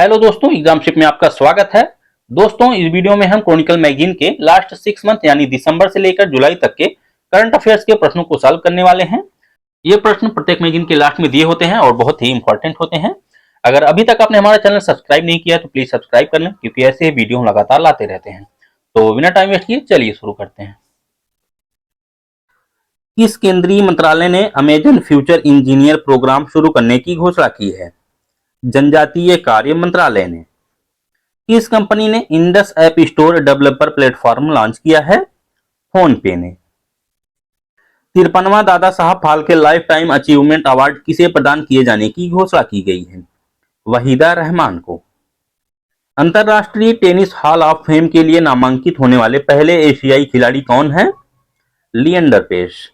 Hello दोस्तों, एग्जामशिप में आपका स्वागत है। दोस्तों, इस वीडियो में हम क्रॉनिकल मैगजीन के लास्ट 6 मंथ यानी दिसंबर से लेकर जुलाई तक के करंट अफेयर्स के प्रश्नों को सॉल्व करने वाले हैं। ये प्रश्न प्रत्येक मैगजीन के लास्ट में दिए होते हैं और बहुत ही इंपॉर्टेंट होते हैं। अगर अभी तक आपने हमारा चैनल सब्सक्राइब नहीं किया तो प्लीज सब्सक्राइब कर लें, क्योंकि ऐसे ही वीडियो हम लगातार लाते रहते हैं। तो बिना टाइम वेस्ट किए चलिए शुरू करते हैं। किस केंद्रीय मंत्रालय ने अमेजन फ्यूचर इंजीनियर प्रोग्राम शुरू करने की घोषणा की है? जनजातीय कार्य मंत्रालय ने। किस कंपनी ने Indus app store developer platform launch किया है? फोन पे ने। 53वां Dada Saheb Phalke life time achievement award किसे प्रदान किए जाने की घोषणा की गई है? वहीदा रहमान को। अंतरराष्ट्रीय टेनिस हॉल ऑफ फेम के लिए नामांकित होने वाले पहले एशियाई खिलाड़ी कौन है? Leander Paes.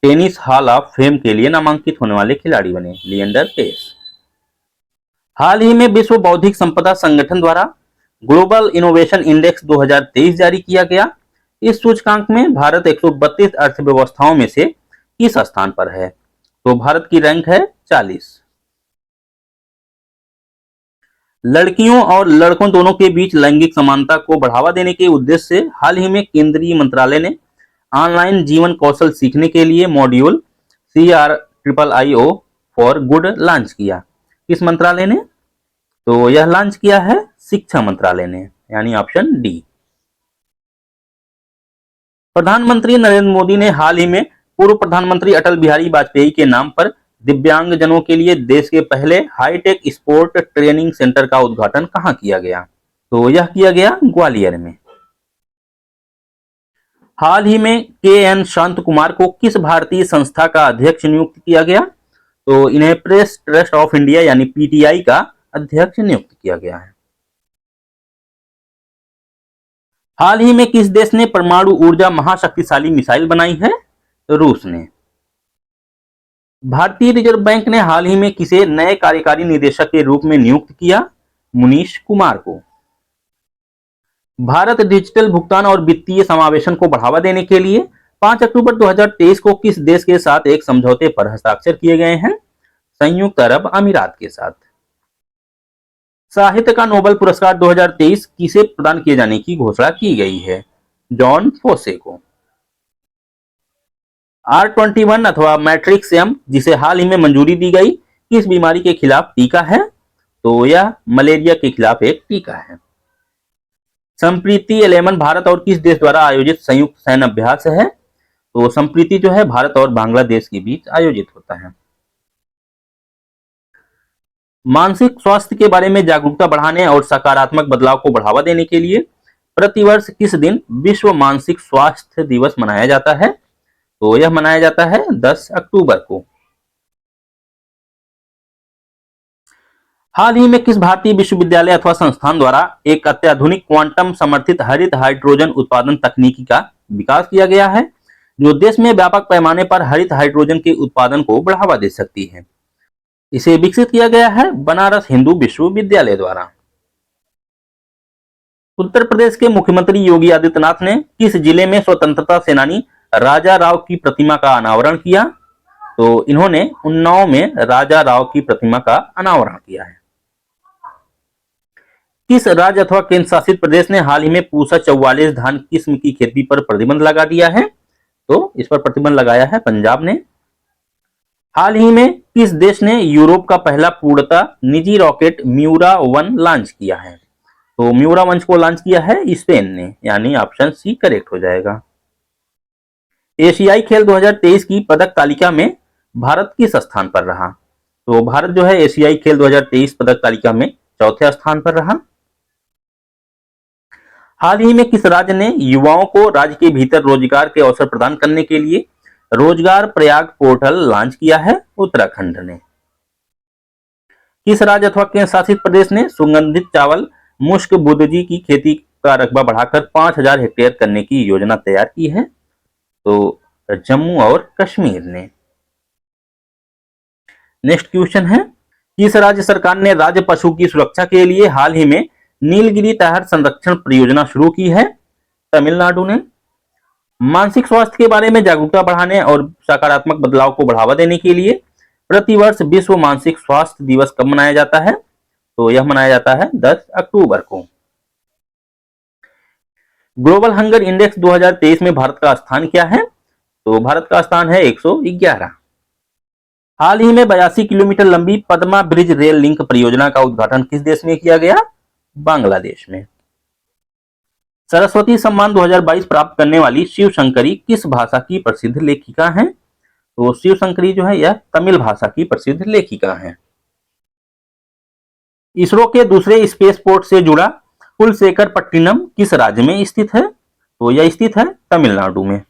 Tennis hall of fame के लिए नामांकित होने वाले खिलाड़ी बने लिएंडर पेस। हाल ही में विश्व बौद्धिक संपदा संगठन द्वारा ग्लोबल इनोवेशन इंडेक्स 2023 जारी किया गया। इस सूचकांक में भारत 132 अर्थव्यवस्थाओं में से किस स्थान पर है? तो भारत की रैंक है 40। लड़कियों और लड़कों दोनों के बीच लैंगिक समानता को बढ़ावा देने के उद्देश्य से हाल ही में केंद्रीय मंत्रालय ने ऑनलाइन जीवन कौशल सीखने के लिए module CRIIO for good launch किया। किस मंत्रालय ने? तो यह लॉन्च किया है शिक्षा मंत्रालय ने, यानी ऑप्शन डी। प्रधानमंत्री नरेंद्र मोदी ने हाल ही में पूर्व प्रधानमंत्री अटल बिहारी वाजपेयी के नाम पर दिव्यांगजनों के लिए देश के पहले हाईटेक स्पोर्ट ट्रेनिंग सेंटर का उद्घाटन कहां किया गया? तो यह किया गया ग्वालियर में। हाल ही में KN शांत कुमार को किस भारतीय संस्था का अध्यक्ष नियुक्त किया गया? तो इन्हें प्रेस ट्रस्ट ऑफ इंडिया यानी PTI का अध्यक्ष नियुक्त किया गया है। हाल ही में किस देश ने परमाणु ऊर्जा महाशक्तिशाली मिसाइल बनाई है? तो रूस ने। भारतीय रिजर्व बैंक ने हाल ही में किसे नए कार्यकारी निदेशक के रूप में नियुक्त किया? मुनीश कुमार को। भारत डिजिटल भुगतान और वित्तीय समावेशन को बढ़ावा देने के लिए 5 अक्टूबर 2023 को किस देश के साथ एक समझौते पर हस्ताक्षर किए गए हैं? संयुक्त अरब अमीरात के साथ। साहित्य का नोबेल पुरस्कार 2023 किसे प्रदान किए जाने की घोषणा की गई है? जॉन फोसे को। R21 अथवा मैट्रिक्स एम, जिसे हाल ही में मंजूरी दी गई, किस बीमारी के खिलाफ टीका है? तो यह मलेरिया के खिलाफ एक टीका है। संप्रीति 11 भारत और किस देश द्वारा आयोजित संयुक्त सैन्य अभ्यास है? तो संप्रीति जो है भारत और बांग्लादेश के बीच आयोजित होता है। मानसिक स्वास्थ्य के बारे में जागरूकता बढ़ाने और सकारात्मक बदलाव को बढ़ावा देने के लिए प्रतिवर्ष किस दिन विश्व मानसिक स्वास्थ्य दिवस मनाया जाता है? तो यह मनाया जाता है 10 अक्टूबर को। हाल ही में किस भारतीय विश्वविद्यालय अथवा संस्थान द्वारा एक अत्याधुनिक क्वांटम समर्थित हरित हाइड्रोजन उत्पादन तकनीकी का विकास किया गया है, जो देश में व्यापक पैमाने पर हरित हाइड्रोजन के उत्पादन को बढ़ावा दे सकती है? इसे विकसित किया गया है बनारस हिंदू विश्वविद्यालय द्वारा। उत्तर प्रदेश के मुख्यमंत्री योगी आदित्यनाथ ने किस जिले में स्वतंत्रता सेनानी राजा राव की प्रतिमा का अनावरण किया? तो इन्होंने उन्नाव में राजा राव की प्रतिमा का अनावरण किया है। किस राज्य अथवा केंद्र शासित प्रदेश ने हाल ही में पूसा 44 धान किस्म की खेती पर प्रतिबंध लगा दिया है? तो इस पर प्रतिबंध लगाया है पंजाब ने। हाल ही में किस देश ने यूरोप का पहला पूर्णतः निजी रॉकेट म्यूरा 1 लॉन्च किया है? तो म्यूरा 1 को लॉन्च किया है स्पेन ने, यानी ऑप्शन सी करेक्ट हो जाएगा। एशियाई खेल 2023 की पदक तालिका में भारत किस स्थान पर रहा? तो भारत जो है एशियाई खेल 2023 पदक तालिका में चौथे स्थान पर रहा। हाल ही में किस राज्य ने युवाओं को राज्य के भीतर रोजगार के अवसर प्रदान करने के लिए रोजगार प्रयाग पोर्टल लॉन्च किया है? उत्तराखंड ने। किस राज्य अथवा केंद्र शासित प्रदेश ने सुगंधित चावल मुश्क बुदजी की खेती का रकबा बढ़ाकर 5000 हेक्टेयर करने की योजना तैयार की है? तो जम्मू और कश्मीर ने। नेक्स्ट क्वेश्चन है, किस राज्य सरकार ने राज्य पशु की सुरक्षा के लिए हाल ही में नीलगिरी तहर संरक्षण परियोजना शुरू की है? तमिलनाडु ने। मानसिक स्वास्थ्य के बारे में जागरूकता बढ़ाने और सकारात्मक बदलाव को बढ़ावा देने के लिए प्रतिवर्ष विश्व मानसिक स्वास्थ्य दिवस कब मनाया जाता है? तो यह मनाया जाता है 10 अक्टूबर को। ग्लोबल हंगर इंडेक्स 2023 में भारत का स्थान क्या है? तो भारत का स्थान है 111। हाल ही में 82 किलोमीटर लंबी पद्मा ब्रिज रेल लिंक परियोजना का उद्घाटन किस देश में किया गया? बांग्लादेश में। सरस्वती सम्मान 2022 प्राप्त करने वाली शिव शंकरी किस भाषा की प्रसिद्ध लेखिका हैं? तो शिव शंकरी जो है यह तमिल भाषा की प्रसिद्ध लेखिका हैं। इसरो के दूसरे स्पेसपोर्ट से जुड़ा कुलशेखरपट्टिनम किस राज्य में स्थित है? तो यह स्थित है तमिलनाडु में।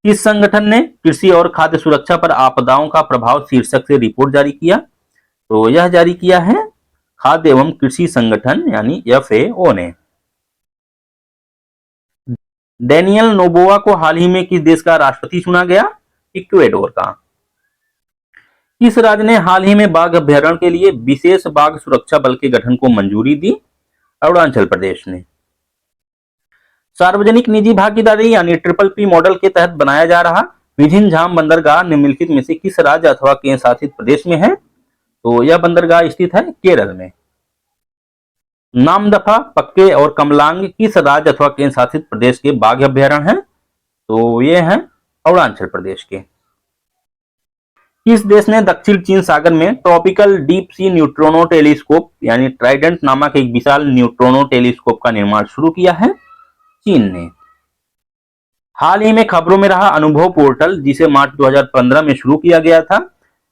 किस संगठन ने कृषि और खाद्य सुरक्षा पर आपदाओं का प्रभाव शीर्षक से रिपोर्ट जारी किया? तो यह जारी किया है खाद्य एवं कृषि संगठन यानी FAO ने। डेनियल नोबोआ को हाल ही में किस देश का राष्ट्रपति चुना गया? इक्वेडोर का। किस राज्य ने हाल ही में बाघ अभ्यारण्य के लिए विशेष बाघ सुरक्षा बल के गठन को मंजूरी दी? अरुणाचल प्रदेश ने। सार्वजनिक निजी भागीदारी यानी PPP मॉडल के तहत बनाया जा रहा विझिंझाम बंदरगाह निम्नलिखित में से किस राज्य अथवा केंद्र शासित प्रदेश में है? तो यह बंदरगाह स्थित है केरल में। नामदफा, पक्के और कमलांग किस राज्य अथवा केंद्र शासित प्रदेश के बाघ अभ्यारण्य हैं? तो ये हैं अरुणाचल प्रदेश के। किस देश ने दक्षिण चीन सागर में ट्रॉपिकल डीप सी न्यूट्रोनो टेलीस्कोप यानी ट्राइडेंट नामक एक विशाल न्यूट्रोनो टेलीस्कोप का निर्माण शुरू किया है? चीन ने। हाल ही में खबरों में रहा अनुभव पोर्टल जिसे मार्च 2015 में शुरू किया गया था,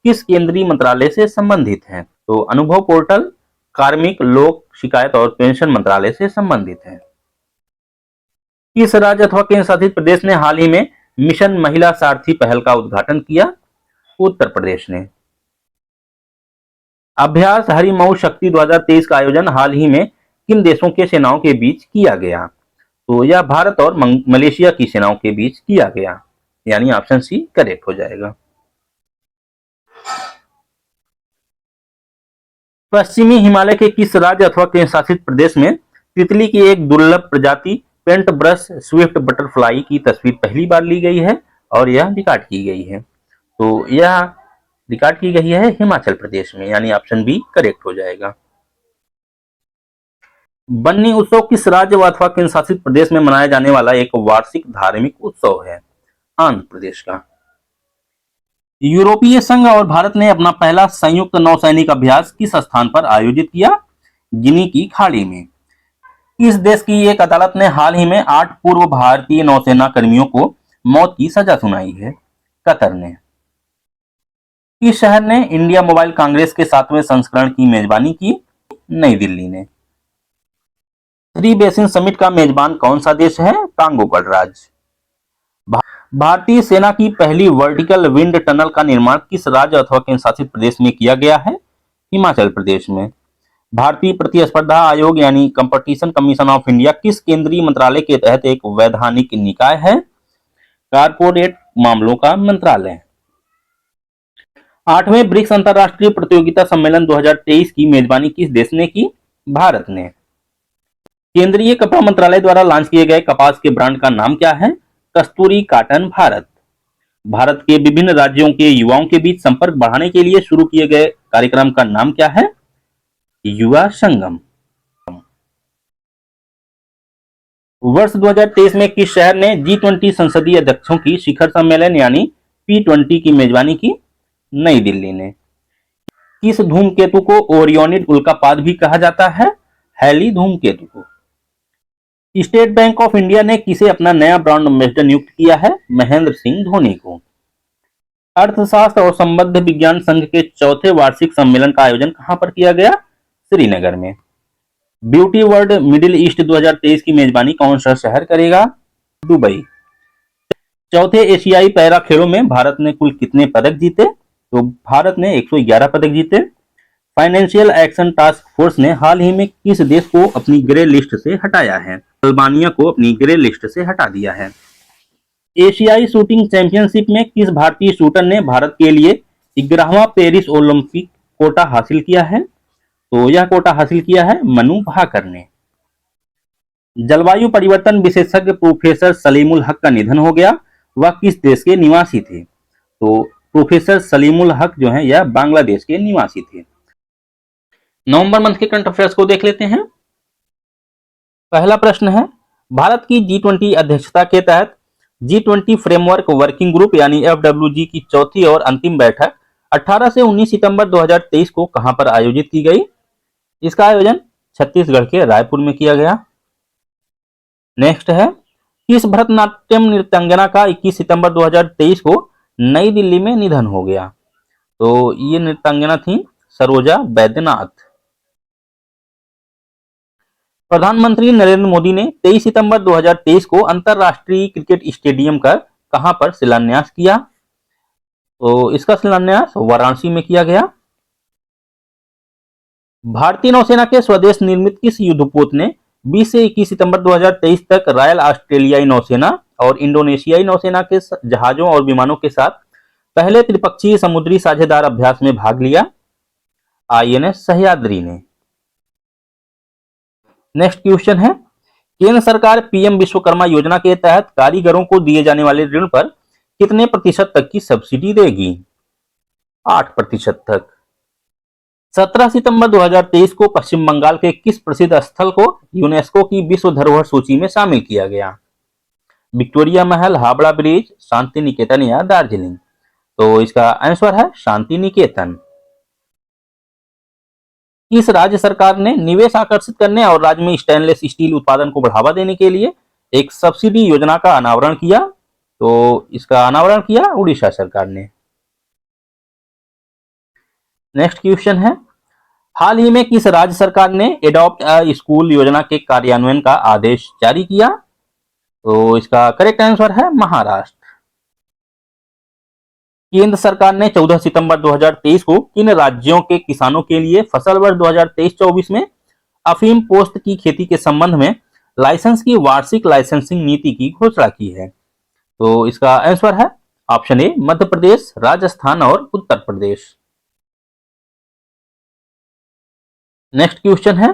किस केंद्रीय मंत्रालय से संबंधित है? तो अनुभव पोर्टल कार्मिक, लोक शिकायत और पेंशन मंत्रालय से संबंधित है। किस राज्य अथवा केंद्र शासित प्रदेश ने हाल ही में मिशन महिला सारथी पहल का उद्घाटन किया? उत्तर प्रदेश ने। अभ्यास हरिमऊ शक्ति 2023 का आयोजन हाल ही में किन देशों के सेनाओं के बीच किया गया? तो यह भारत और मलेशिया की सेनाओं के बीच किया गया, यानी ऑप्शन सी करेक्ट हो जाएगा। पश्चिमी हिमालय के किस राज्य अथवा केंद्र शासित प्रदेश में तितली की एक दुर्लभ प्रजाति पेंट ब्रश स्विफ्ट बटरफ्लाई की तस्वीर पहली बार ली गई है और यह रिकॉर्ड की गई है? तो यह रिकॉर्ड की गई है हिमाचल प्रदेश में, यानी ऑप्शन बी करेक्ट हो जाएगा। बन्नी उत्सव किस राज्य अथवा केंद्र शासित प्रदेश में मनाया जाने वाला एक वार्षिक धार्मिक उत्सव है? आंध्र प्रदेश का। यूरोपीय संघ और भारत ने अपना पहला संयुक्त नौसैनिक अभ्यास किस स्थान पर आयोजित किया? गिनी की खाड़ी में। इस देश की एक अदालत ने हाल ही में 8 पूर्व भारतीय नौसेना कर्मियों को मौत की सजा सुनाई है? कतर ने। किस शहर ने इंडिया मोबाइल कांग्रेस के 7वें संस्करण की मेजबानी की? नई दिल्ली ने। थ्री बेसिन समिट का मेजबान कौन सा देश है? कांगो गणराज्य। भारतीय सेना की पहली वर्टिकल विंड टनल का निर्माण किस राज्य अथवा केंद्र शासित प्रदेश में किया गया है? हिमाचल प्रदेश में। भारतीय प्रतिस्पर्धा आयोग यानी कंपटीशन कमीशन ऑफ इंडिया किस केंद्रीय मंत्रालय के तहत एक वैधानिक निकाय है? कारपोरेट मामलों का मंत्रालय। 8वें ब्रिक्स अंतरराष्ट्रीय प्रतियोगिता सम्मेलन 2023 की मेजबानी किस देश ने की? भारत ने। केंद्रीय कपड़ा मंत्रालय द्वारा लॉन्च किए गए कपास के ब्रांड का नाम क्या है? कस्तूरी कॉटन भारत। भारत के विभिन्न राज्यों के युवाओं के बीच संपर्क बढ़ाने के लिए शुरू किए गए कार्यक्रम का नाम क्या है? युवा संगम। वर्ष 2023 में किस शहर ने G20 संसदीय अध्यक्षों की शिखर सम्मेलन यानी P20 की मेजबानी की? नई दिल्ली ने। किस धूमकेतु को ओरियोनिड उल्कापात भी कहा जाता है? हैली धूमकेतु को। स्टेट बैंक ऑफ इंडिया ने किसे अपना नया ब्रांड एम्बेसडर नियुक्त किया है? महेंद्र सिंह धोनी को। अर्थशास्त्र और संबद्ध विज्ञान संघ के 4थे वार्षिक सम्मेलन का आयोजन कहां पर किया गया? श्रीनगर में। ब्यूटी वर्ल्ड मिडिल ईस्ट 2023 की मेजबानी कौन सा शहर करेगा? दुबई। चौथे एशियाई पैरा खेलों में भारत ने कुल कितने पदक जीते? तो भारत ने 111 पदक जीते। फाइनेंशियल एक्शन टास्क फोर्स ने हाल ही में किस देश को अपनी ग्रे लिस्ट से हटाया है? अल्बानिया को अपनी ग्रे लिस्ट से हटा दिया है। एशियाई शूटिंग चैंपियनशिप में किस भारतीय शूटर ने भारत के लिए 11वां पेरिस ओलंपिक कोटा हासिल किया है? तो यह कोटा हासिल किया है मनु भाकर ने। जलवायु परिवर्तन विशेषज्ञ प्रोफेसर सलीमुल हक का निधन हो गया, वह किस देश के निवासी थे? तो प्रोफेसर सलीमुल हक जो है यह बांग्लादेश के निवासी थे। नवंबर मंथ के करंट अफेयर्स को देख लेते हैं। पहला प्रश्न है, भारत की G20 अध्यक्षता के तहत G20 फ्रेमवर्क वर्किंग ग्रुप यानी FWG की चौथी और अंतिम बैठक 18 से 19 सितंबर 2023 को कहां पर आयोजित की गई? इसका आयोजन छत्तीसगढ़ के रायपुर में किया गया। नेक्स्ट है, किस भरतनाट्यम नृत्यांगना का 21 सितंबर 2023 को नई दिल्ली में निधन हो गया? तो ये नृत्यांगना थी सरोजा बैद्यनाथ। प्रधानमंत्री नरेंद्र मोदी ने 23 सितंबर 2023 को अंतरराष्ट्रीय क्रिकेट स्टेडियम का कहां पर शिलान्यास किया? तो इसका शिलान्यास वाराणसी में किया गया। भारतीय नौसेना के स्वदेश निर्मित किस युद्धपोत ने 20 से 21 सितंबर 2023 तक रॉयल ऑस्ट्रेलियाई नौसेना और इंडोनेशियाई नौसेना के जहाजों और विमानों के साथ पहले त्रिपक्षीय समुद्री साझेदार अभ्यास में भाग लिया? INS सह्याद्री ने। नेक्स्ट क्वेश्चन है, केंद्र सरकार PM विश्वकर्मा योजना के तहत कारीगरों को दिए जाने वाले ऋण पर कितने प्रतिशत तक की सब्सिडी देगी? 8% तक। 17 सितंबर 2023 को पश्चिम बंगाल के किस प्रसिद्ध स्थल को यूनेस्को की विश्व धरोहर सूची में शामिल किया गया? विक्टोरिया महल, हावड़ा ब्रिज, शांति निकेतन या दार्जिलिंग? तो इसका आंसर है शांति निकेतन। किस राज्य सरकार ने निवेश आकर्षित करने और राज्य में स्टेनलेस स्टील उत्पादन को बढ़ावा देने के लिए एक सब्सिडी योजना का अनावरण किया? तो इसका अनावरण किया उड़ीसा सरकार ने। नेक्स्ट क्वेश्चन है, हाल ही में किस राज्य सरकार ने एडॉप्ट अ स्कूल योजना के कार्यान्वयन का आदेश जारी किया? तो इसका करेक्ट आंसर है महाराष्ट्र। केंद्र सरकार ने 14 सितंबर 2023 को किन राज्यों के किसानों के लिए फसल वर्ष 2023-24 में अफीम पोस्त की खेती के संबंध में लाइसेंस की वार्षिक लाइसेंसिंग नीति की घोषणा की है? तो इसका आंसर है ऑप्शन ए मध्य प्रदेश, राजस्थान और उत्तर प्रदेश। नेक्स्ट क्वेश्चन है,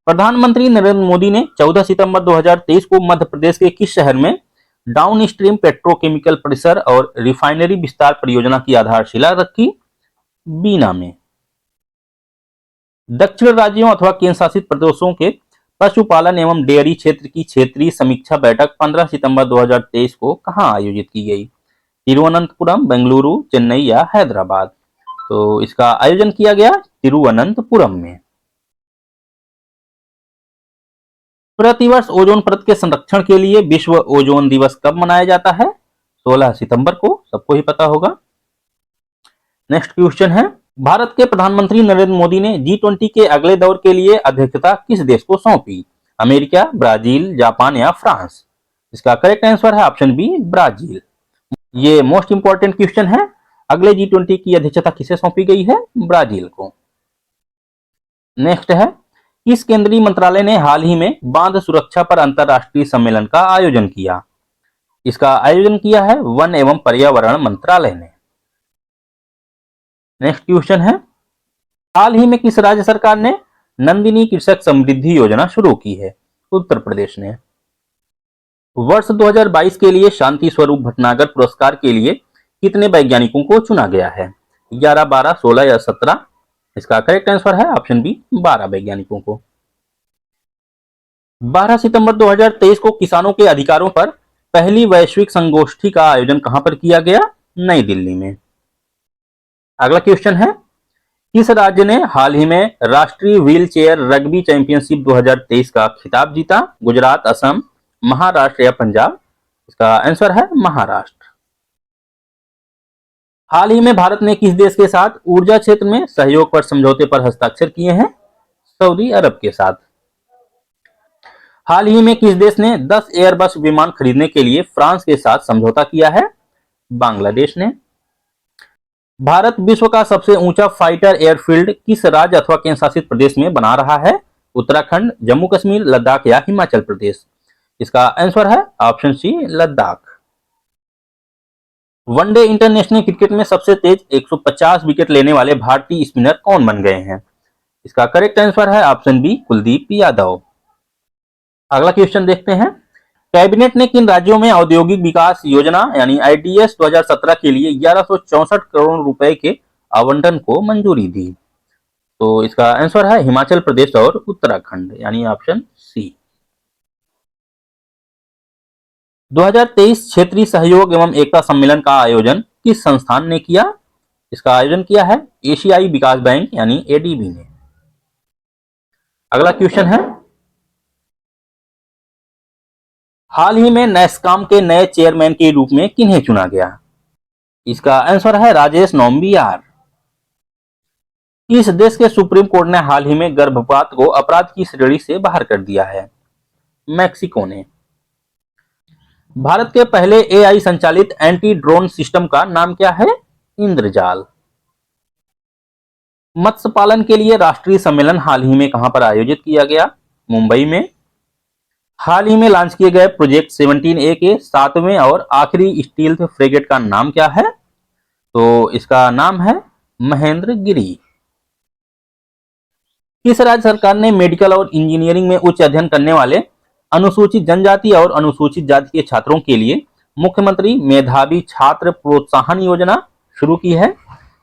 प्रधानमंत्री नरेंद्र मोदी ने 14 सितंबर 2023 को मध्य प्रदेश के किस शहर में डाउन स्ट्रीम पेट्रोकेमिकल परिसर और रिफाइनरी विस्तार परियोजना की आधारशिला रखी? बीना में। दक्षिण राज्यों अथवा केंद्र शासित प्रदेशों के पशुपालन एवं डेयरी क्षेत्र की क्षेत्रीय समीक्षा बैठक 15 सितंबर 2023 को कहां आयोजित की गई? तिरुवनंतपुरम, बेंगलुरु, चेन्नई या हैदराबाद? तो इसका आयोजन किया गया तिरुवनंतपुरम में। प्रतिवर्ष ओजोन परत के संरक्षण के लिए विश्व ओजोन दिवस कब मनाया जाता है? 16 सितंबर को, सबको ही पता होगा। नेक्स्ट क्वेश्चन है, भारत के प्रधानमंत्री नरेंद्र मोदी ने G20 के अगले दौर के लिए अध्यक्षता किस देश को सौंपी? अमेरिका, ब्राजील, जापान या फ्रांस? इसका करेक्ट आंसर है ऑप्शन बी ब्राजील। ये मोस्ट इंपॉर्टेंट क्वेश्चन है, अगले G20 की अध्यक्षता किसे सौंपी गई है? ब्राजील को। नेक्स्ट है, किस केंद्रीय मंत्रालय ने हाल ही में बांध सुरक्षा पर अंतरराष्ट्रीय सम्मेलन का आयोजन किया? इसका आयोजन किया है वन एवं पर्यावरण मंत्रालय ने। नेक्स्ट क्वेश्चन है, हाल ही में किस राज्य सरकार ने नंदिनी कृषक समृद्धि योजना शुरू की है? उत्तर प्रदेश ने। वर्ष 2022 के लिए शांति स्वरूप भटनागर पुरस्कार के लिए कितने वैज्ञानिकों को चुना गया है? 11, 12, 16 या 17? इसका करेक्ट आंसर है ऑप्शन बी 12 वैज्ञानिकों को। 12 सितंबर 2023 को किसानों के अधिकारों पर पहली वैश्विक संगोष्ठी का आयोजन कहां पर किया गया? नई दिल्ली में। अगला क्वेश्चन है, किस राज्य ने हाल ही में राष्ट्रीय व्हील चेयर रग्बी चैंपियनशिप 2023 का खिताब जीता? गुजरात, असम, महाराष्ट्र या पंजाब? इसका आंसर है महाराष्ट्र। हाल ही में भारत ने किस देश के साथ ऊर्जा क्षेत्र में सहयोग पर समझौते पर हस्ताक्षर किए हैं? सऊदी अरब के साथ। हाल ही में किस देश ने 10 एयरबस विमान खरीदने के लिए फ्रांस के साथ समझौता किया है? बांग्लादेश ने। भारत विश्व का सबसे ऊंचा फाइटर एयरफील्ड किस राज्य अथवा केंद्र शासित प्रदेश में बना रहा है? उत्तराखंड, जम्मू कश्मीर, लद्दाख या हिमाचल प्रदेश? इसका आंसर है option C Ladakh. One day international cricket में सबसे तेज 150 विकेट लेने वाले भारतीय स्पिनर कौन बन गए हैं? इसका करेक्ट आंसर है ऑप्शन बी कुलदीप यादव। अगला क्वेश्चन देखते हैं, कैबिनेट ने किन राज्यों में औद्योगिक विकास योजना यानी IDS 2017 के लिए 1164 करोड़ रुपए के आवंटन को मंजूरी दी? तो इसका आंसर है हिमाचल प्रदेश और उत्तराखंड, यानी ऑप्शन सी। 2023 क्षेत्रीय सहयोग एवं एकता सम्मेलन का आयोजन किस संस्थान ने किया? इसका आयोजन किया है एशियाई विकास बैंक यानी एडीबी ने। अगला क्वेश्चन है, हाल ही में नैस्कॉम के नए चेयरमैन के रूप में किन्हें चुना गया? इसका आंसर है राजेश नोम्बियार। इस देश के सुप्रीम कोर्ट ने हाल ही में गर्भपात को अपराध की श्रेणी से बाहर कर दिया है? मैक्सिको ने। भारत के पहले एआई संचालित एंटी ड्रोन सिस्टम का नाम क्या है? इंद्रजाल। मत्स्य पालन के लिए राष्ट्रीय सम्मेलन हाल ही में कहां पर आयोजित किया गया? मुंबई में। हाल ही में लॉन्च किए गए प्रोजेक्ट 17A के 7वें और आखिरी स्टील्थ फ्रेगेट का नाम क्या है? तो इसका नाम है महेंद्रगिरी। किस राज्य सरकार ने मेडिकल और इंजीनियरिंग में उच्च अध्ययन करने वाले अनुसूचित जनजाति और अनुसूचित जाति के छात्रों के लिए मुख्यमंत्री मेधावी छात्र प्रोत्साहन योजना शुरू की है?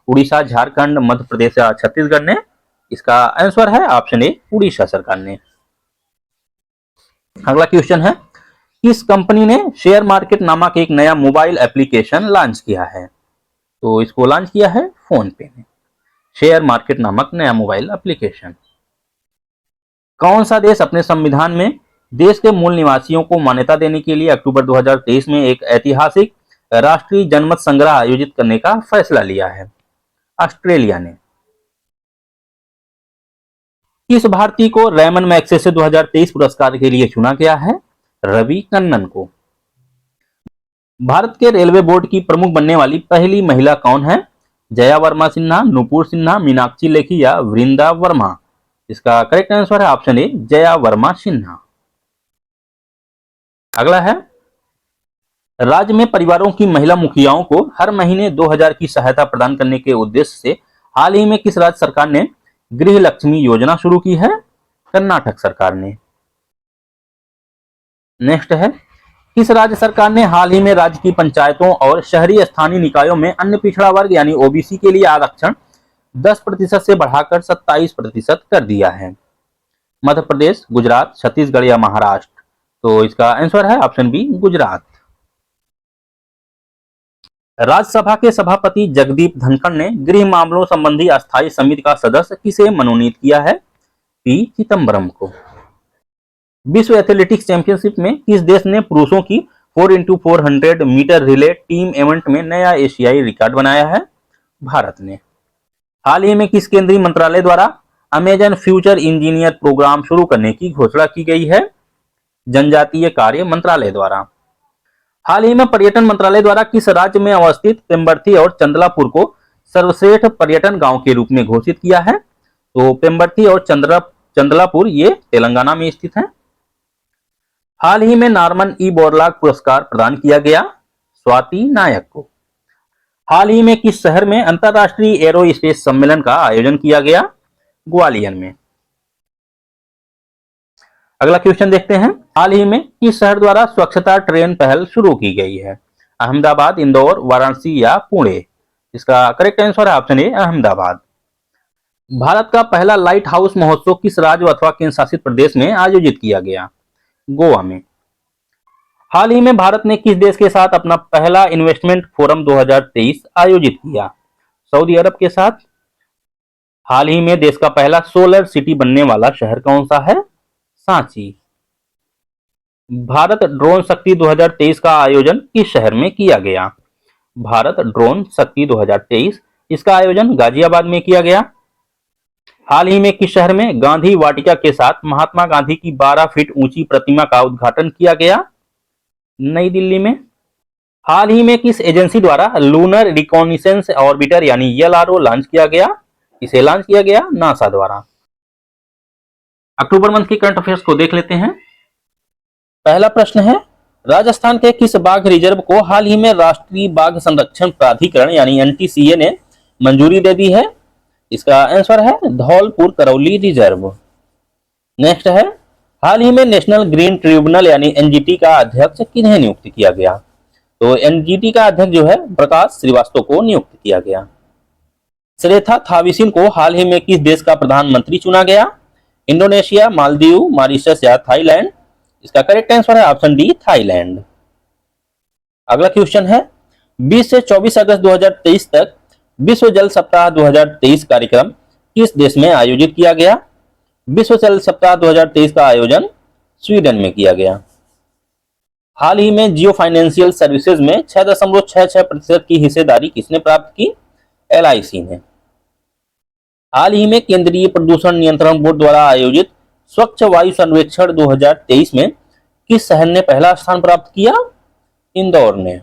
उड़ीसा, झारखंड, मध्य प्रदेश या छत्तीसगढ़ ने? इसका आंसर है ऑप्शन ए, उड़ीसा सरकार ने। अगला क्वेश्चन है, किस कंपनी ने शेयर मार्केट नामक एक नया मोबाइल एप्लीकेशन लॉन्च किया है? तो इसको लॉन्च किया है फोन पे ने। शेयर मार्केट नामक नया मोबाइल एप्लीकेशन। कौन सा देश अपने संविधान में देश के मूल निवासियों को मान्यता देने के लिए अक्टूबर 2023 में एक ऐतिहासिक राष्ट्रीय जनमत संग्रह आयोजित करने का फैसला लिया है? ऑस्ट्रेलिया ने। किस भारतीय को रैमन मैग्सेसे 2023 पुरस्कार के लिए चुना गया है? रवि कन्नन को। भारत के रेलवे बोर्ड की प्रमुख बनने वाली पहली महिला कौन है? जया वर्मा सिन्हा, नुपुर सिन्हा, मीनाक्षी लेखी या वृंदा वर्मा? इसका करेक्ट आंसर है ऑप्शन ए, जया वर्मा सिन्हा। अगला है, राज्य में परिवारों की महिला मुखियाओं को हर महीने 2000 की सहायता प्रदान करने के उद्देश्य से हाल ही में किस राज्य सरकार ने गृह लक्ष्मी योजना शुरू की है? कर्नाटक सरकार ने। नेक्स्ट है, किस राज्य सरकार ने हाल ही में राज्य की पंचायतों और शहरी स्थानीय निकायों में अन्य पिछड़ा वर्ग यानी ओबीसी के लिए आरक्षण 10% से बढ़ाकर 27% कर दिया है? मध्य प्रदेश, गुजरात, छत्तीसगढ़ या महाराष्ट्र? तो इसका आंसर है ऑप्शन बी, गुजरात। राज्यसभा के सभापति जगदीप धनखड़ ने गृह मामलों संबंधी अस्थायी समिति का सदस्य किसे मनोनीत किया है? पी चिदम्बरम को। विश्व एथलेटिक्स चैंपियनशिप में किस देश ने पुरुषों की 4x400 metre relay team event में नया एशियाई रिकॉर्ड बनाया है? भारत ने। हाल ही में किस केंद्रीय मंत्रालय द्वारा अमेजन फ्यूचर इंजीनियर प्रोग्राम शुरू करने की घोषणा की गई है? जनजातीय कार्य मंत्रालय द्वारा। हाल ही में पर्यटन मंत्रालय द्वारा किस राज्य में अवस्थित पेम्बर्थी और चंदलापुर को सर्वश्रेष्ठ पर्यटन गांव के रूप में घोषित किया है? तो पेम्बर्थी और चंदलापुर ये तेलंगाना में स्थित है। हाल ही में नॉर्मन ई बोरलॉग पुरस्कार प्रदान किया गया स्वाति नायक को। हाल ही में किस शहर में अंतरराष्ट्रीय एरोस्पेस सम्मेलन का आयोजन किया गया? ग्वालियर में। अगला क्वेश्चन देखते हैं, हाल ही में किस शहर द्वारा स्वच्छता ट्रेन पहल शुरू की गई है? अहमदाबाद, इंदौर, वाराणसी या पुणे? इसका करेक्ट आंसर है ऑप्शन ए, अहमदाबाद। भारत का पहला लाइट हाउस महोत्सव किस राज्य अथवा केंद्र शासित प्रदेश में आयोजित किया गया? गोवा में। हाल ही में भारत ने किस देश के साथ अपना पहला इन्वेस्टमेंट फोरम 2023 आयोजित किया? सऊदी अरब के साथ। हाल ही में देश का पहला सोलर सिटी बनने वाला शहर कौन सा है? सांची। भारत ड्रोन शक्ति 2023 का आयोजन किस शहर में किया गया? भारत ड्रोन शक्ति 2023, इसका आयोजन गाजियाबाद में किया गया। हाल ही में किस शहर में गांधी वाटिका के साथ महात्मा गांधी की 12 फीट ऊंची प्रतिमा का उद्घाटन किया गया? नई दिल्ली में। हाल ही में किस एजेंसी द्वारा लूनर रिकॉनिसेंस ऑर्बिटर यानी एलआरओ लॉन्च किया गया? इसे लॉन्च किया गया नासा द्वारा। अक्टूबर मंथ के करंट अफेयर्स को देख लेते हैं। पहला प्रश्न है, राजस्थान के किस बाघ रिजर्व को हाल ही में राष्ट्रीय बाघ संरक्षण प्राधिकरण यानी एनटीसीए ने मंजूरी दे दी है? इसका आंसर है धौलपुर करौली रिजर्व। नेक्स्ट है, हाल ही में नेशनल ग्रीन ट्रिब्यूनल यानी एनजीटी का अध्यक्ष किन्हें नियुक्त किया गया? तो एनजीटी का अध्यक्ष जो है प्रकाश श्रीवास्तव को नियुक्त किया गया। श्रेथा थाविसिन को हाल ही में किस देश का प्रधानमंत्री चुना गया? इंडोनेशिया, मालदीव, मॉरिशस या थाईलैंड? इसका करेक्ट आंसर है ऑप्शन डी, थाईलैंड। अगला क्वेश्चन है 20 से 24 अगस्त 2023 तक विश्व जल सप्ताह 2023 कार्यक्रम किस देश में आयोजित किया गया? विश्व जल सप्ताह 2023 का आयोजन स्वीडन में किया गया। हाल ही में जियो फाइनेंशियल सर्विसेज में 6.66% की हिस्सेदारी किसने प्राप्त की? LIC ने। हाल ही में केंद्रीय प्रदूषण नियंत्रण बोर्ड द्वारा आयोजित स्वच्छ वायु सर्वेक्षण 2023 में किस शहर ने पहला स्थान प्राप्त किया? इंदौर ने।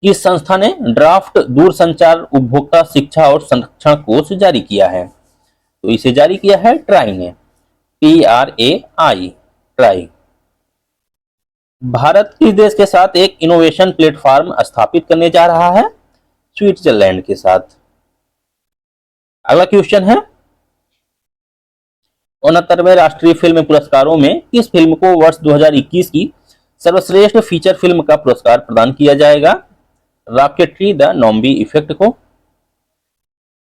किस संस्था ने ड्राफ्ट दूरसंचार उपभोक्ता शिक्षा और संरक्षण कोष जारी किया है? तो इसे जारी किया है ट्राई ने, TRAI, ट्राई। भारत किस देश के साथ एक इनोवेशन प्लेटफॉर्म स्थापित करने जा रहा है? स्विट्जरलैंड के साथ। अगला क्वेश्चन है 69वें राष्ट्रीय फिल्म पुरस्कारों में किस फिल्म को वर्ष 2021 की सर्वश्रेष्ठ फीचर फिल्म का पुरस्कार प्रदान किया जाएगा? रॉकेटरी द नॉम्बी इफेक्ट को।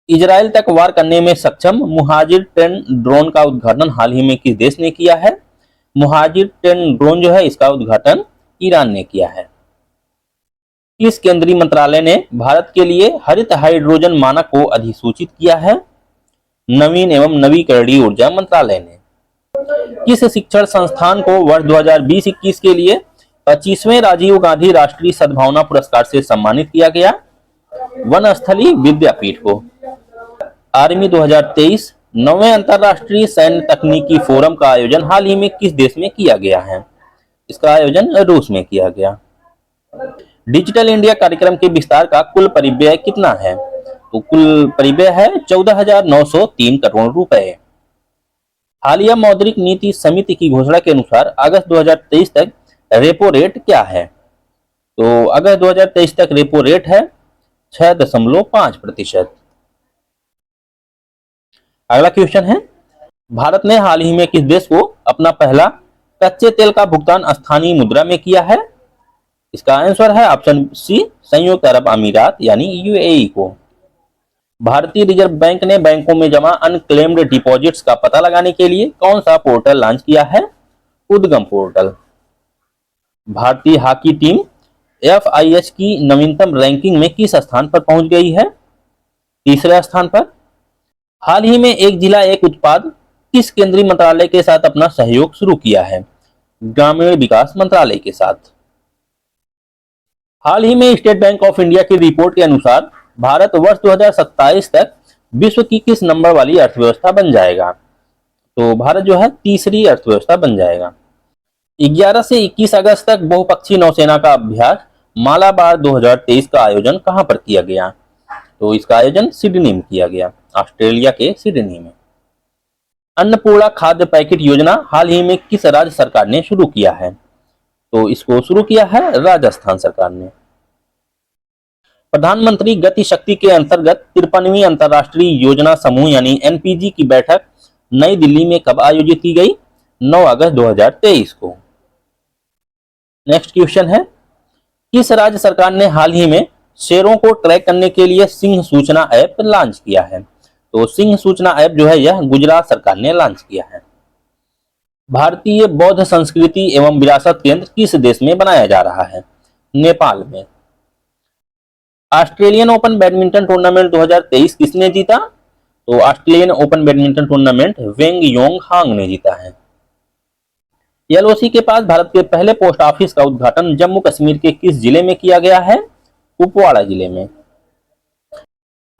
इजराइल तक वार करने में सक्षम मुहाजिर 10 ड्रोन का उद्घाटन हाल ही में किस देश ने किया है? मुहाजिर 10 ड्रोन जो है इसका उद्घाटन ईरान ने किया है। किस केंद्रीय मंत्रालय ने भारत के लिए हरित हाइड्रोजन मानक को अधिसूचित किया है? नवीन एवं नवीकरणीय ऊर्जा मंत्रालय ने। किस शिक्षण संस्थान को वर्ष 2020-21 के लिए 25वें राजीव गांधी राष्ट्रीय सद्भावना पुरस्कार से सम्मानित किया गया? वनस्थली विद्यापीठ को। आर्मी 2023 9वें अंतरराष्ट्रीय सैन्य तकनीकी फोरम का आयोजन हाल ही में किस देश में किया गया है? इसका आयोजन रूस में किया गया। डिजिटल इंडिया कार्यक्रम के विस्तार का कुल परिव्यय कितना है? तो कुल परिव्यय है 14,903 करोड़ रुपए। हालिया मौद्रिक नीति समिति की घोषणा के अनुसार अगस्त 2023 तक रेपो रेट क्या है? तो अगस्त 2023 तक रेपो रेट है 6.5%। अगला क्वेश्चन है भारत ने हाल ही में किस देश को अपना पहला कच्चे तेल का भुगतान स्थानीय मुद्रा में किया है? इसका आंसर है ऑप्शन सी, संयुक्त अरब अमीरात यानी UAE को। भारतीय रिजर्व बैंक ने बैंकों में जमा अनक्लेम्ड डिपॉजिट्स का पता लगाने के लिए कौन सा पोर्टल लॉन्च किया है? उद्गम पोर्टल। भारतीय हॉकी टीम FIH की नवीनतम रैंकिंग में किस स्थान पर पहुंच गई है? तीसरे स्थान पर। हाल ही में एक जिला एक उत्पाद किस केंद्रीय मंत्रालय के साथ अपना सहयोग शुरू किया है? ग्रामीण विकास मंत्रालय के साथ। हाल ही में स्टेट बैंक ऑफ इंडिया की रिपोर्ट के अनुसार भारत वर्ष 2027 तक विश्व की किस नंबर वाली अर्थव्यवस्था बन जाएगा? तो भारत जो है तीसरी अर्थव्यवस्था बन जाएगा। 11 से 21 अगस्त तक बहुपक्षीय नौसेना का अभ्यास मालाबार 2023 का आयोजन कहां पर किया गया? तो इसका आयोजन सिडनी में किया गया, ऑस्ट्रेलिया के सिडनी में। अन्नपूर्णा खाद्य पैकेट योजना हाल ही में किस राज्य सरकार ने शुरू किया है? तो इसको शुरू किया है राजस्थान सरकार ने। प्रधानमंत्री गति शक्ति के अंतर्गत 53वीं अंतर्राष्ट्रीय योजना समूह यानी NPG की बैठक नई दिल्ली में कब आयोजित की गई? 9 अगस्त 2023 को। नेक्स्ट क्वेश्चन है किस राज्य सरकार ने हाल ही में शेरों को ट्रैक करने के लिए सिंह सूचना ऐप लॉन्च किया है? तो सिंह सूचना ऐप जो है यह गुजरात सरकार ने लॉन्च किया है। भारतीय बौद्ध संस्कृति एवं विरासत केंद्र किस देश में बनाया जा रहा है? नेपाल में। ऑस्ट्रेलियन ओपन बैडमिंटन टूर्नामेंट 2023 किसने जीता? तो ऑस्ट्रेलियन ओपन बैडमिंटन टूर्नामेंट वेंग योंग हांग ने जीता है। LOC के पास भारत के पहले पोस्ट ऑफिस का उद्घाटन जम्मू कश्मीर के किस जिले में किया गया है? कुपवाड़ा जिले में।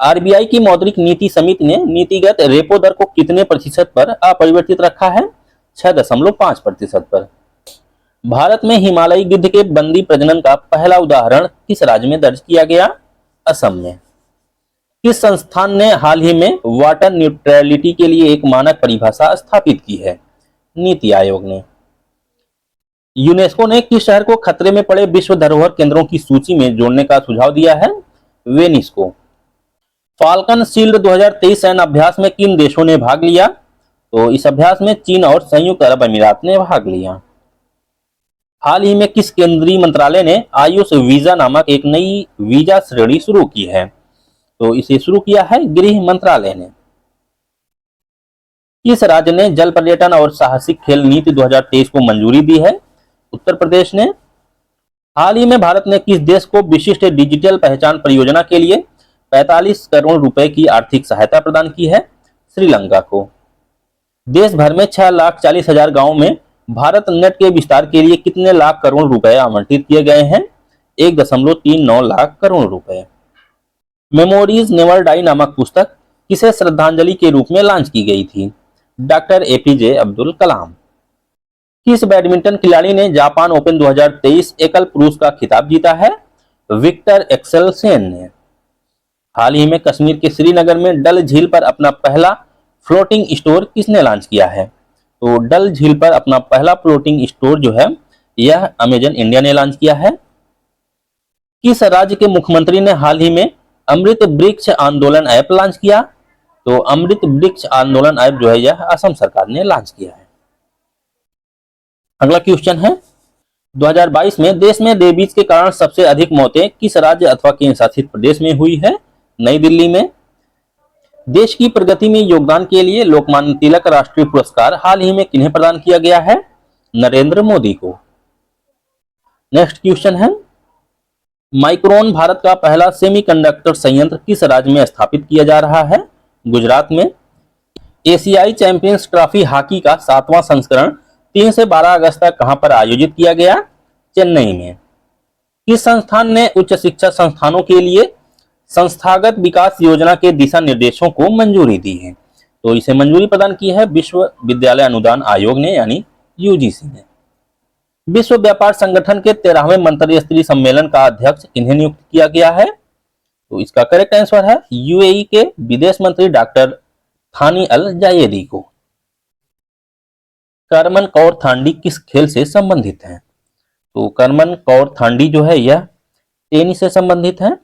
RBI की मौद्रिक नीति समिति ने नीतिगत रेपो दर को कितने प्रतिशत पर अपरिवर्तित रखा है? 6.5% पर। भारत में हिमालयी गिद्ध के बंदी प्रजनन का पहला उदाहरण किस राज्य में दर्ज किया गया? असम में। किस संस्थान ने हाल ही में वाटर न्यूट्रलिटी के लिए एक मानक परिभाषा स्थापित की है? नीति आयोग ने। यूनेस्को ने किस शहर को खतरे में पड़े विश्व धरोहर केंद्रों की सूची में जोड़ने का सुझाव दिया है? वेनिस को। फाल्कन शील्ड 2023 सैन्य अभ्यास में किन देशों ने भाग लिया? तो इस अभ्यास में चीन और संयुक्त अरब अमीरात ने भाग लिया। हाल ही में किस केंद्रीय मंत्रालय ने आयुष वीजा नामक एक नई वीजा श्रेणी शुरू की है? तो इसे शुरू किया है गृह मंत्रालय ने। किस राज्य ने जल पर्यटन और साहसिक खेल नीति 2023 को मंजूरी दी है? उत्तर प्रदेश ने। हाल ही में भारत ने किस देश को विशिष्ट डिजिटल पहचान परियोजना के लिए 45 करोड़ रुपए की आर्थिक सहायता प्रदान की है? श्रीलंका को। देश भर में 6,40,000 गांवों में भारत नेट के विस्तार के लिए कितने लाख करोड़ रुपए आवंटित किए गए हैं? 1.39 लाख करोड़ रुपए। मेमोरीज नेवर डाई नामक पुस्तक किसे श्रद्धांजलि के रूप में लॉन्च की गई थी? Doctor APJ Abdul Kalam. किस बैडमिंटन खिलाड़ी ने जापान ओपन 2023 एकल पुरुष का खिताब जीता है? विक्टर एक्सेलसेन ने। हाल ही में कश्मीर के श्रीनगर में डल झील पर अपना पहला फ्लोटिंग स्टोर किसने लॉन्च किया है? तो डल झील पर अपना पहला फ्लोटिंग स्टोर जो है यह अमेजन इंडिया ने लॉन्च किया है। किस राज्य के मुख्यमंत्री ने हाल ही में अमृत वृक्ष आंदोलन ऐप लॉन्च किया? तो अमृत वृक्ष आंदोलन ऐप जो है यह असम सरकार ने लॉन्च किया है। अगला क्वेश्चन है 2022 में देश में रेबीज के कारण सबसे अधिक मौतें किस राज्य अथवा केंद्र शासित प्रदेश में हुई है? नई दिल्ली में। देश की प्रगति में योगदान के लिए लोकमान्य तिलक राष्ट्रीय पुरस्कार हाल ही में किन्हें प्रदान किया गया है? नरेंद्र मोदी को। नेक्स्ट क्वेश्चन है माइक्रोन भारत का पहला सेमीकंडक्टर संयंत्र किस राज्य में स्थापित किया जा रहा है? गुजरात में। एशियाई चैंपियंस ट्रॉफी हॉकी का 7वां संस्करण 3 से 12 अगस्त तक कहां पर आयोजित किया गया? चेन्नई में। किस संस्थान ने उच्च शिक्षा संस्थानों के लिए संस्थागत विकास योजना के दिशा निर्देशों को मंजूरी दी है? तो इसे मंजूरी प्रदान की है विश्वविद्यालय अनुदान आयोग ने यानी यूजीसी ने। विश्व व्यापार संगठन के 13वें मंत्रिस्तरीय सम्मेलन का अध्यक्ष किन्हें नियुक्त किया गया है? तो इसका करेक्ट आंसर है यूएई के विदेश मंत्री डॉक्टर थानी अल जायेदी को। करमन कौर थांडी किस खेल से संबंधित है? तो करमन कौर थांडी जो है यह टेनिस से संबंधित है।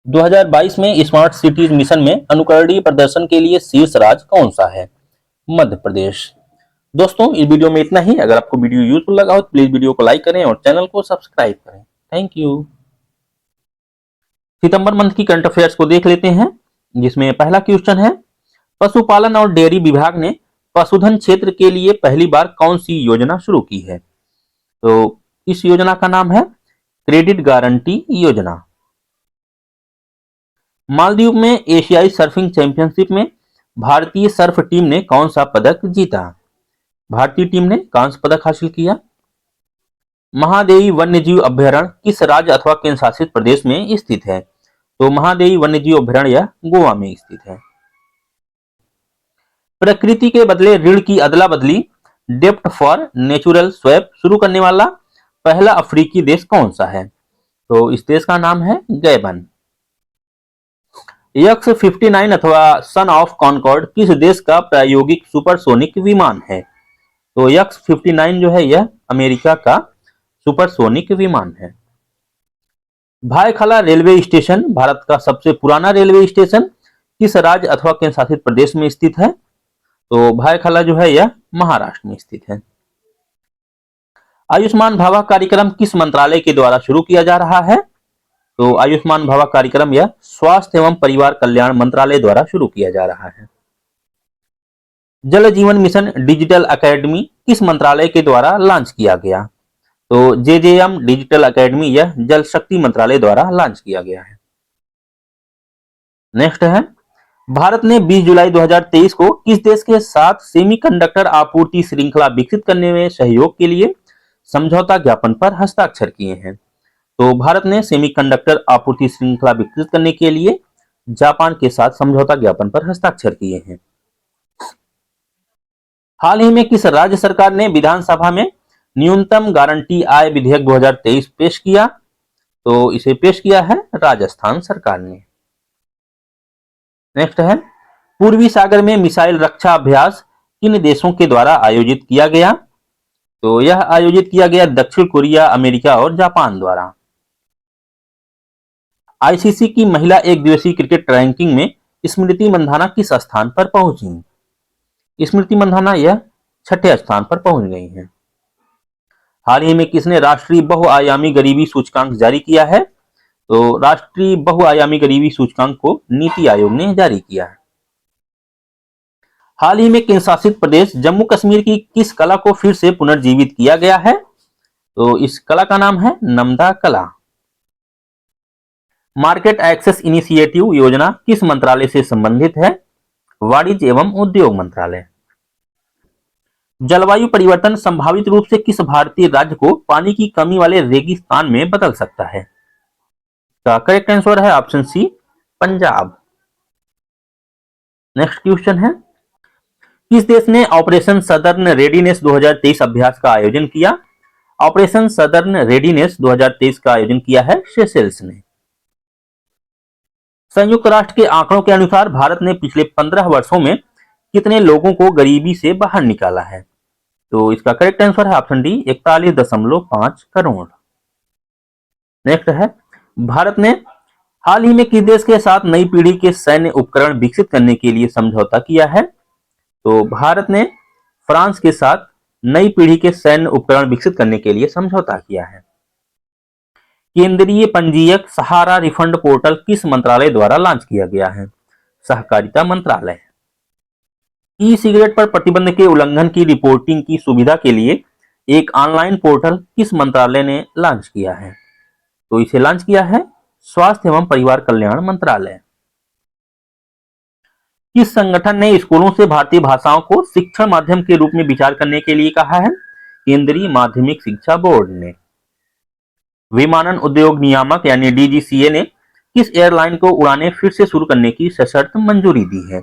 2022 में स्मार्ट सिटीज मिशन में अनुकरणीय प्रदर्शन के लिए शीर्ष राज्य कौन सा है? मध्य प्रदेश। दोस्तों इस वीडियो में इतना ही। अगर आपको वीडियो यूजफुल लगा हो तो प्लीज वीडियो को लाइक करें और चैनल को सब्सक्राइब करें। Thank you. सितंबर मंथ की करंट अफेयर्स को देख लेते हैं, जिसमें पहला क्वेश्चन है पशुपालन और डेयरी विभाग ने पशुधन क्षेत्र के लिए पहली बार कौन सी योजना शुरू की है? तो इस योजना का नाम है क्रेडिट गारंटी योजना। मालदीव में एशियाई सर्फिंग चैंपियनशिप में भारतीय सर्फ टीम ने कौन सा पदक जीता? भारतीय टीम ने कांस्य पदक हासिल किया। महादेवी वन्यजीव अभ्यारण्य किस राज्य अथवा केंद्र शासित प्रदेश में स्थित है? तो महादेवी वन्यजीव अभ्यारण्य यह गोवा में स्थित है। प्रकृति के बदले ऋण की अदला बदली डेप्ट फॉर नेचुरल स्वैप शुरू करने वाला पहला अफ्रीकी देश कौन सा है? तो इस देश का नाम है गैबन। यक्स 59 अथवा सन ऑफ कॉनकॉर्ड किस देश का प्रायोगिक सुपरसोनिक विमान है? तो यक्स 59 जो है यह अमेरिका का सुपरसोनिक विमान है। भायखला रेलवे स्टेशन भारत का सबसे पुराना रेलवे स्टेशन किस राज्य अथवा केंद्र शासित प्रदेश में स्थित है? तो भायखला जो है यह महाराष्ट्र में स्थित है। आयुष्मान भावा कार्यक्रम किस मंत्रालय के द्वारा शुरू किया जा रहा है? तो आयुष्मान भावा कार्यक्रम यह स्वास्थ्य एवं परिवार कल्याण मंत्रालय द्वारा शुरू किया जा रहा है। जल जीवन मिशन डिजिटल एकेडमी किस मंत्रालय के द्वारा लॉन्च किया गया? तो जेजेएम डिजिटल एकेडमी यह जल शक्ति मंत्रालय द्वारा लॉन्च किया गया है। नेक्स्ट है भारत ने 20 जुलाई 2023 को किस देश के साथ सेमीकंडक्टर आपूर्ति श्रृंखला विकसित करने में सहयोग के लिए समझौता ज्ञापन पर हस्ताक्षर किए हैं? तो भारत ने सेमीकंडक्टर आपूर्ति श्रृंखला विकसित करने के लिए जापान के साथ समझौता ज्ञापन पर हस्ताक्षर किए हैं। हाल ही में किस राज्य सरकार ने विधानसभा में न्यूनतम गारंटी आय विधेयक 2023 पेश किया? तो इसे पेश किया है राजस्थान सरकार ने। नेक्स्ट है पूर्वी सागर में मिसाइल रक्षा अभ्यास किन देशों के द्वारा आयोजित किया गया? तो यह आयोजित किया गया दक्षिण कोरिया, अमेरिका और जापान द्वारा। आईसीसी की महिला एक दिवसीय क्रिकेट रैंकिंग में स्मृति मंधाना किस स्थान पर पहुंची? स्मृति मंधाना यह 6ठे स्थान पर पहुंच गई हैं। हाल ही में किसने राष्ट्रीय बहुआयामी गरीबी सूचकांक जारी किया है? तो राष्ट्रीय बहुआयामी गरीबी सूचकांक को नीति आयोग ने जारी किया है। हाल ही में केंद्र शासित प्रदेश जम्मू कश्मीर की किस कला को फिर से पुनर्जीवित किया गया है? तो इस कला का नाम है नमदा कला। मार्केट एक्सेस इनिशिएटिव योजना किस मंत्रालय से संबंधित है? वाणिज्य एवं उद्योग मंत्रालय। जलवायु परिवर्तन संभावित रूप से किस भारतीय राज्य को पानी की कमी वाले रेगिस्तान में बदल सकता है? का करेक्ट आंसर है option C, Punjab. Next question है, किस देश ने ऑपरेशन सदर्न रेडीनेस 2023 अभ्यास का आयोजन किया? ऑपरेशन सदर्न रेडीनेस 2023 का आयोजन किया है सेशेल्स ने। संयुक्त राष्ट्र के आंकड़ों के अनुसार भारत ने पिछले 15 वर्षों में कितने लोगों को गरीबी से बाहर निकाला है? तो इसका करेक्ट आंसर है ऑप्शन डी, 41.5 करोड़। नेक्स्ट है, भारत ने हाल ही में किस देश के साथ नई पीढ़ी के सैन्य उपकरण विकसित करने के लिए समझौता किया है? तो भारत ने फ्रांस के साथ नई पीढ़ी के सैन्य उपकरण विकसित करने के लिए समझौता किया है। केंद्रीय पंजीयक सहारा रिफंड पोर्टल किस मंत्रालय द्वारा लॉन्च किया गया है? सहकारिता मंत्रालय। ई सिगरेट पर प्रतिबंध के उल्लंघन की रिपोर्टिंग की सुविधा के लिए एक ऑनलाइन पोर्टल किस मंत्रालय ने लॉन्च किया है? तो इसे लॉन्च किया है स्वास्थ्य एवं परिवार कल्याण मंत्रालय। किस संगठन ने स्कूलों से भारतीय भाषाओं को शिक्षण माध्यम के रूप में विचार करने के लिए कहा है? केंद्रीय माध्यमिक शिक्षा बोर्ड ने। विमानन उद्योग नियामक यानी डीजीसीए ने किस एयरलाइन को उड़ानें फिर से शुरू करने की सशर्त मंजूरी दी है?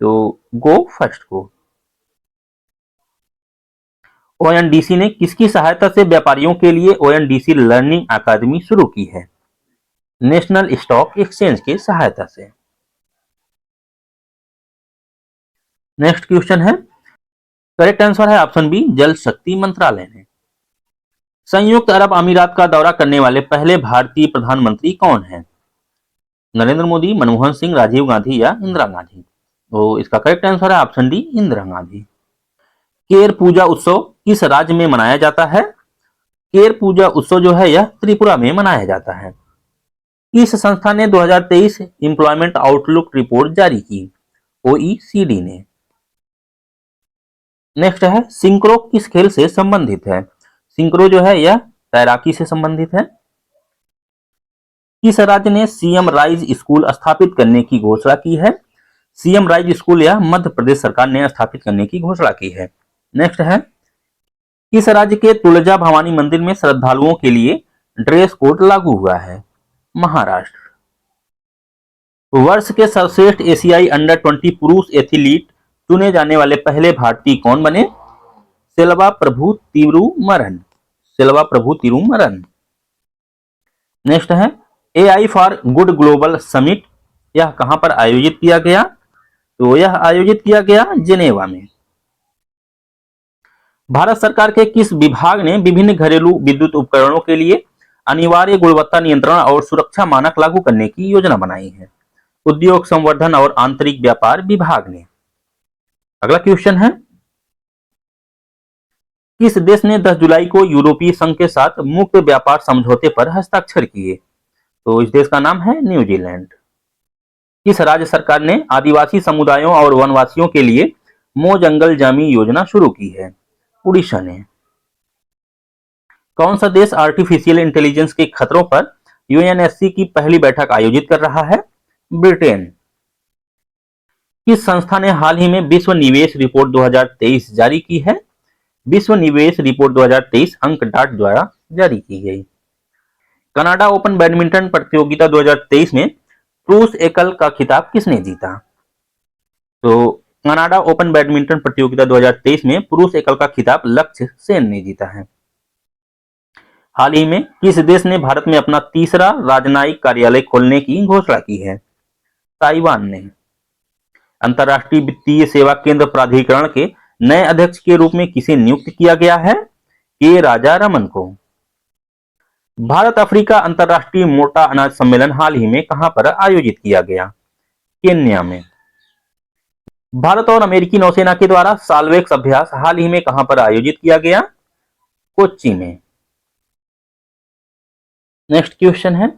तो गो फर्स्ट को। ओएनडीसी ने किसकी सहायता से व्यापारियों के लिए ओएनडीसी लर्निंग अकादमी शुरू की है? नेशनल स्टॉक एक्सचेंज की सहायता से। नेक्स्ट क्वेश्चन है, करेक्ट आंसर है ऑप्शन बी, जल शक्ति मंत्रालय ने। संयुक्त अरब अमीरात का दौरा करने वाले पहले भारतीय प्रधानमंत्री कौन हैं? नरेंद्र मोदी, मनमोहन सिंह, राजीव गांधी या इंदिरा गांधी? तो इसका करेक्ट आंसर है ऑप्शन डी, इंदिरा गांधी। केर पूजा उत्सव किस राज्य में मनाया जाता है? केर पूजा उत्सव जो है यह त्रिपुरा में मनाया जाता है। किस संस्था ने 2023 एम्प्लॉयमेंट आउटलुक रिपोर्ट जारी की? ओईसीडी ने। नेक्स्ट है, सिंक्रो किस खेल से संबंधित है? सिंक्रो जो है यह तैराकी से संबंधित है। किस राज्य ने सीएम राइज स्कूल स्थापित करने की घोषणा की है? सीएम राइज स्कूल यह मध्य प्रदेश सरकार ने स्थापित करने की घोषणा की है। नेक्स्ट है, किस राज्य के तुलजा भवानी मंदिर में श्रद्धालुओं के लिए ड्रेस कोड लागू हुआ है? महाराष्ट्र। वर्ष के सर्वश्रेष्ठ एशियाई अंडर 20 पुरुष एथलीट चुने जाने वाले पहले भारतीय कौन बने? सेल्वा प्रभु तिरुमरन। सेल्वा प्रभु तिरुमरन। नेक्स्ट है, AI for good global summit यह कहां पर आयोजित किया गया? तो यह आयोजित किया गया जेनेवा में। भारत सरकार के किस विभाग ने विभिन्न घरेलू विद्युत उपकरणों के लिए अनिवार्य गुणवत्ता नियंत्रण और सुरक्षा मानक लागू करने की योजना बनाई है? उद्योग संवर्धन और आंतरिक व्यापार विभाग ने। अगला क्वेश्चन है, किस देश ने 10 जुलाई को यूरोपीय संघ के साथ मुक्त व्यापार समझौते पर हस्ताक्षर किए? तो इस देश का नाम है न्यूजीलैंड। किस राज्य सरकार ने आदिवासी समुदायों और वनवासियों के लिए मो जंगल जामी योजना शुरू की है? उड़ीसा ने। कौन सा देश आर्टिफिशियल इंटेलिजेंस के खतरों पर यूएनएससी की पहली बैठक आयोजित कर रहा है? ब्रिटेन। किस संस्था ने हाल ही में विश्व निवेश रिपोर्ट 2023 जारी की है? विश्व निवेश रिपोर्ट 2023 अंक डाट द्वारा जारी की गई। कनाडा ओपन बैडमिंटन प्रतियोगिता 2023 में पुरुष एकल का खिताब किसने जीता? तो कनाडा ओपन बैडमिंटन प्रतियोगिता 2023 में पुरुष एकल का खिताब लक्ष्य सेन ने जीता है। हाल ही में किस देश ने भारत में अपना तीसरा राजनयिक कार्यालय खोलने की घोषणा की है? ताइवान ने। अंतर्राष्ट्रीय वित्तीय सेवा केंद्र प्राधिकरण के नए अध्यक्ष के रूप में किसे नियुक्त किया गया है? के राजा रमन को। भारत अफ्रीका अंतर्राष्ट्रीय मोटा अनाज सम्मेलन हाल ही में कहां पर आयोजित किया गया? केन्या में। भारत और अमेरिकी नौसेना के द्वारा साल्वेक्स अभ्यास हाल ही में कहां पर आयोजित किया गया? कोच्चि में। नेक्स्ट क्वेश्चन है,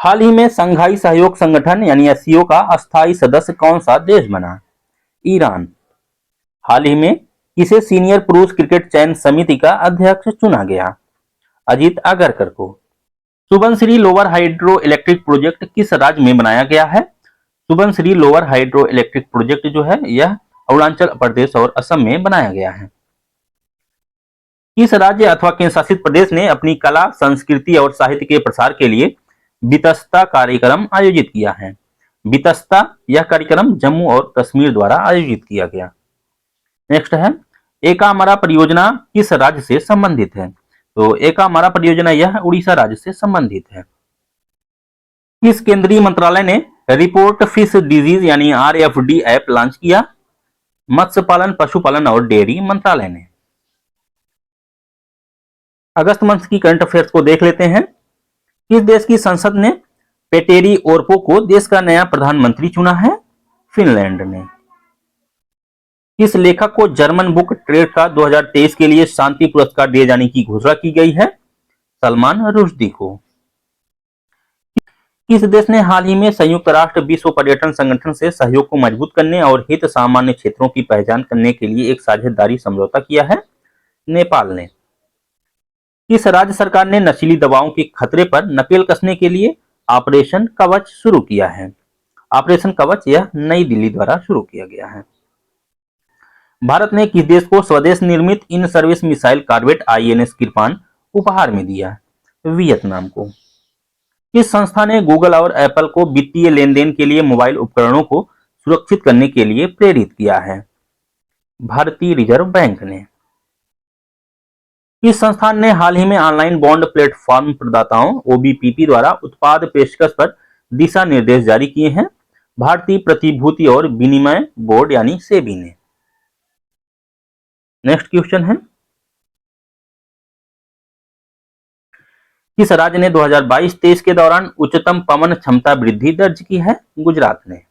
हाल ही में संघाई सहयोग संगठन यानी एससीओ का अस्थायी सदस्य कौन सा देश बना? ईरान। हाल ही में किसे सीनियर पुरुष क्रिकेट चयन समिति का अध्यक्ष चुना गया? अजीत आगरकर को। Subansiri lower hydro electric project किस राज्य में बनाया गया है? Subansiri lower hydro electric project जो है यह अरुणाचल प्रदेश और असम में बनाया गया है। किस राज्य अथवा केंद्र शासित प्रदेश ने अपनी कला, संस्कृति और साहित्य के प्रसार के लिए वितस्ता कार्यक्रम आयोजित किया है? वितस्ता यह कार्यक्रम जम्मू और कश्मीर द्वारा आयोजित किया गया। नेक्स्ट है, एकामरा परियोजना किस राज्य से संबंधित है? तो एकामरा परियोजना यह उड़ीसा राज्य से संबंधित है। किस केंद्रीय मंत्रालय ने रिपोर्ट फिश डिजीज यानी RFD ऐप लॉन्च किया? मत्स्य पालन, पशुपालन और डेयरी मंत्रालय ने। अगस्त मंथ की करंट अफेयर्स को देख लेते हैं। किस देश की संसद ने पेटेरी ओरपो को देश का नया प्रधानमंत्री चुना है? फिनलैंड ने। किस लेखक को जर्मन बुक ट्रेड का 2023 के लिए शांति पुरस्कार दिए जाने की घोषणा की गई है? सलमान रुश्दी को। किस देश ने हाल ही में संयुक्त राष्ट्र विश्व पर्यटन संगठन से सहयोग को मजबूत करने और हित सामान्य क्षेत्रों की पहचान करने के लिए एक साझेदारी समझौता किया है? नेपाल ने। किस राज्य सरकार ने नशीली दवाओं के खतरे पर नकेल कसने के लिए ऑपरेशन कवच शुरू किया है? ऑपरेशन कवच यह नई दिल्ली द्वारा शुरू किया गया है। भारत ने किस देश को स्वदेश निर्मित in service missile corvette INS कृपान उपहार में दिया? वियतनाम को। किस संस्था ने गूगल और एप्पल को वित्तीय लेन देन के लिए मोबाइल उपकरणों को सुरक्षित करने के लिए प्रेरित किया है? भारतीय रिजर्व बैंक ने। किस संस्थान ने हाल ही में ऑनलाइन बॉन्ड प्लेटफॉर्म प्रदाताओं OBPP द्वारा उत्पाद पेशकश पर दिशा निर्देश जारी किए हैं? भारतीय प्रतिभूति और विनिमय बोर्ड यानी सेबी ने। नेक्स्ट क्वेश्चन है, किस राज्य ने 2022-23 के दौरान उच्चतम पवन क्षमता वृद्धि दर्ज की है? गुजरात ने।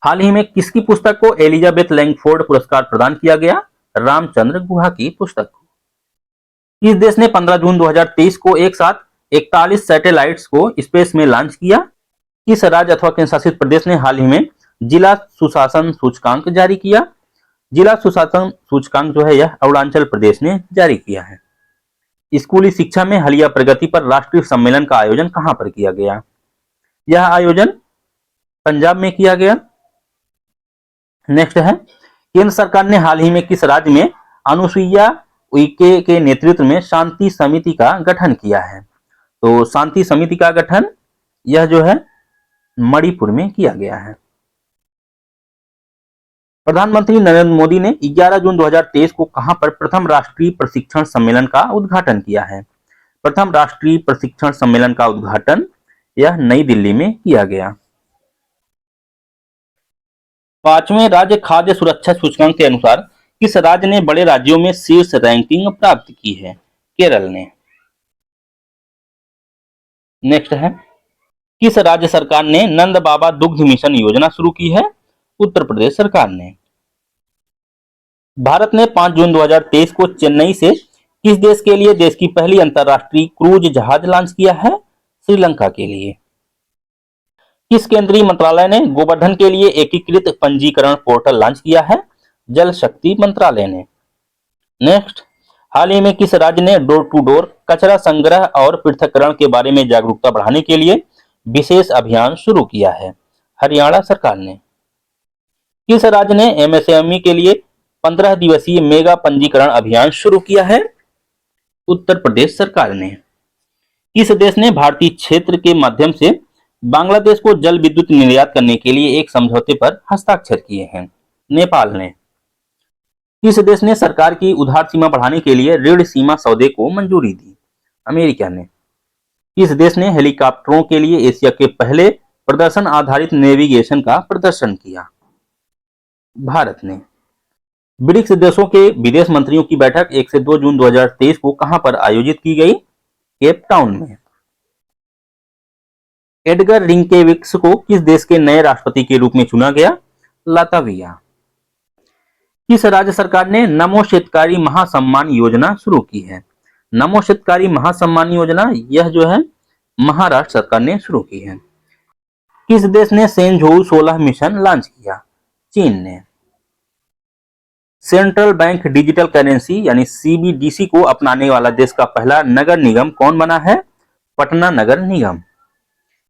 हाल ही में किसकी पुस्तक को एलिजाबेथ लैंगफोर्ड पुरस्कार प्रदान किया गया? रामचंद्र गुहा की पुस्तक को। किस देश ने 15 जून 2023 को एक साथ 41 सैटेलाइट्स को स्पेस में लॉन्च किया? किस राज्य अथवा केंद्र शासित प्रदेश ने हाल ही में जिला सुशासन सूचकांक जारी किया? जिला सुशासन सूचकांक जो है यह अरुणाचल प्रदेश ने जारी किया है। स्कूली शिक्षा में हालिया प्रगति पर राष्ट्रीय सम्मेलन का आयोजन कहां पर किया गया? यह आयोजन पंजाब में किया गया। नेक्स्ट है, केंद्र सरकार ने हाल ही में किस राज्य में अनुसुईया उइके के नेतृत्व में शांति समिति का गठन किया है? तो शांति समिति का गठन यह जो है मणिपुर में किया गया है। प्रधानमंत्री नरेंद्र मोदी ने 11 जून 2023 को कहां पर प्रथम राष्ट्रीय प्रशिक्षण सम्मेलन का उद्घाटन किया है? प्रथम राष्ट्रीय प्रशिक्षण सम्मेलन का उद्घाटन यह नई दिल्ली में किया गया। 5वें राज्य खाद्य सुरक्षा सूचकांक के अनुसार किस राज्य ने बड़े राज्यों में शीर्ष रैंकिंग प्राप्त की है? केरल ने। नेक्स्ट है, किस राज्य सरकार ने नंद बाबा दुग्ध मिशन योजना शुरू की है? उत्तर प्रदेश सरकार ने। भारत ने 5 जून 2023 को चेन्नई से किस देश के लिए देश की पहली अंतरराष्ट्रीय क्रूज जहाज लॉन्च किया है? श्रीलंका के लिए। किस केंद्रीय मंत्रालय ने गोवर्धन के लिए एकीकृत पंजीकरण पोर्टल लॉन्च किया है? जल शक्ति मंत्रालय ने। नेक्स्ट, हाल ही में किस राज्य ने डोर टू डोर कचरा संग्रह और पृथक्करण के बारे में जागरूकता बढ़ाने के लिए विशेष अभियान शुरू किया है? हरियाणा सरकार ने। किस राज्य ने MSME के लिए 15 दिवसीय मेगा पंजीकरण अभियान शुरू किया है? उत्तर प्रदेश सरकार ने। किस देश ने भारतीय क्षेत्र के माध्यम से बांग्लादेश को जल विद्युत निर्यात करने के लिए एक समझौते पर हस्ताक्षर किए हैं? नेपाल ने। किस देश ने सरकार की उधार सीमा बढ़ाने के लिए ऋण सीमा सौदे को मंजूरी दी? अमेरिका ने। किस देश ने हेलीकॉप्टरों के लिए एशिया के पहले प्रदर्शन आधारित नेविगेशन का प्रदर्शन किया? भारत ने। ब्रिक्स देशों के विदेश मंत्रियों की बैठक 1 से 2 जून 2023 को कहां पर आयोजित की गई? केप टाउन में। एडगर रिंकेविक्स को किस देश के नए राष्ट्रपति के रूप में चुना गया? लातविया। किस राज्य सरकार ने नमो शेतकारी महासम्मान योजना शुरू की है? नमो शेतकारी महासम्मान योजना यह जो है महाराष्ट्र सरकार ने शुरू की है। किस देश ने सेंझोउ 16 मिशन लॉन्च किया? चीन ने। सेंट्रल बैंक डिजिटल करेंसी यानी सीबीडीसी को अपनाने वाला देश का पहला नगर निगम कौन बना है? पटना नगर निगम।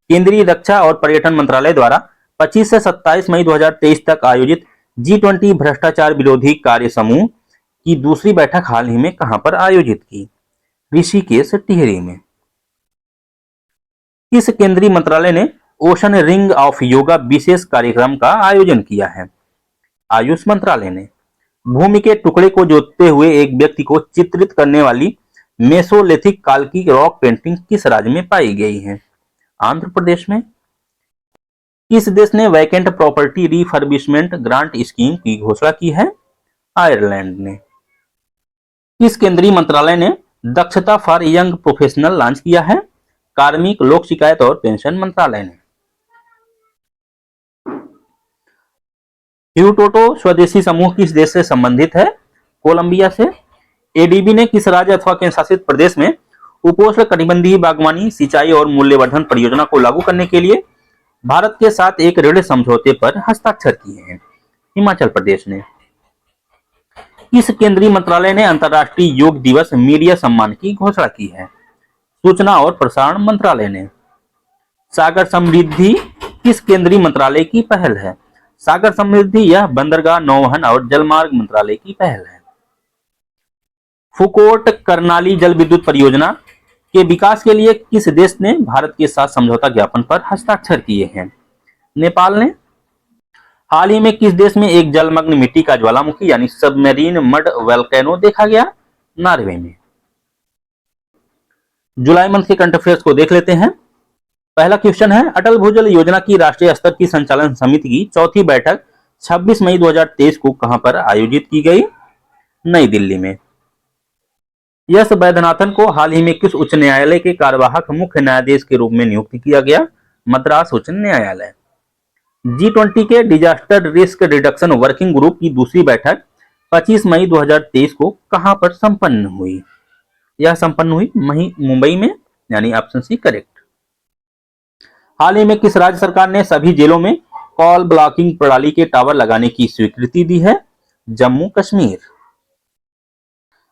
केंद्रीय रक्षा और पर्यटन मंत्रालय द्वारा 25 से 27 मई 2023 तक आयोजित G20 भ्रष्टाचार विरोधी कार्य समूह की दूसरी बैठक हाल ही में कहां पर आयोजित की? ऋषिकेश टिहरी में। किस केंद्रीय मंत्रालय ने ओशन रिंग ऑफ योगा विशेष कार्यक्रम का आयोजन किया है? आयुष मंत्रालय ने। भूमि के टुकड़े को जोतते हुए एक व्यक्ति को चित्रित करने वाली मेसोलिथिक काल की रॉक पेंटिंग किस राज्य में पाई गई है? आंध्र प्रदेश में। किस देश ने vacant property refurbishment grant scheme की घोषणा की है? आयरलैंड ने। किस केंद्रीय मंत्रालय ने दक्षता फॉर यंग प्रोफेशनल लॉन्च किया है? कार्मिक, लोक शिकायत और पेंशन मंत्रालय ने। ह्यूटोटो स्वदेशी समूह किस देश से संबंधित है? कोलंबिया से। एडीबी ने किस राज्य अथवा केंद्र शासित प्रदेश में उपोष्ण कटिबंधीय बागवानी, सिंचाई और मूल्यवर्धन परियोजना को लागू करने के लिए भारत के साथ एक ऋण समझौते पर हस्ताक्षर किए हैं? हिमाचल प्रदेश ने। किस केंद्रीय मंत्रालय ने अंतर्राष्ट्रीय योग दिवस मीडिया सम्मान की घोषणा की है? सूचना और प्रसारण मंत्रालय ने। सागर समृद्धि किस केंद्रीय मंत्रालय की पहल है? सागर समृद्धि यह बंदरगाह, नौवहन और जलमार्ग मंत्रालय की पहल है। फुकोट करनाली जल विद्युत परियोजना के विकास के लिए किस देश ने भारत के साथ समझौता ज्ञापन पर हस्ताक्षर किए हैं? नेपाल ने। हाल ही में किस देश में एक जलमग्न मिट्टी का ज्वालामुखी यानी सबमरीन मड वोल्केनो देखा गया? नॉर्वे में। जुलाई मंथ के करंट अफेयर्स को देख लेते हैं। पहला क्वेश्चन है, अटल भूजल योजना की राष्ट्रीय स्तर की संचालन समिति की चौथी बैठक 26 मई 2023 को कहां पर आयोजित की गई? नई दिल्ली में। यस वैद्यनाथन को हाल ही में किस उच्च न्यायालय के कार्यवाहक मुख्य न्यायाधीश के रूप में नियुक्त किया गया? मद्रास उच्च न्यायालय। G20 के disaster risk reduction working group की दूसरी बैठक 25 मई 2023 को कहां पर संपन्न हुई? यह संपन्न हुई मुंबई में, यानी ऑप्शन सी करेक्ट। हाल ही में किस राज्य सरकार ने सभी जेलों में कॉल ब्लॉकिंग प्रणाली के टावर लगाने की स्वीकृति दी है? जम्मू कश्मीर।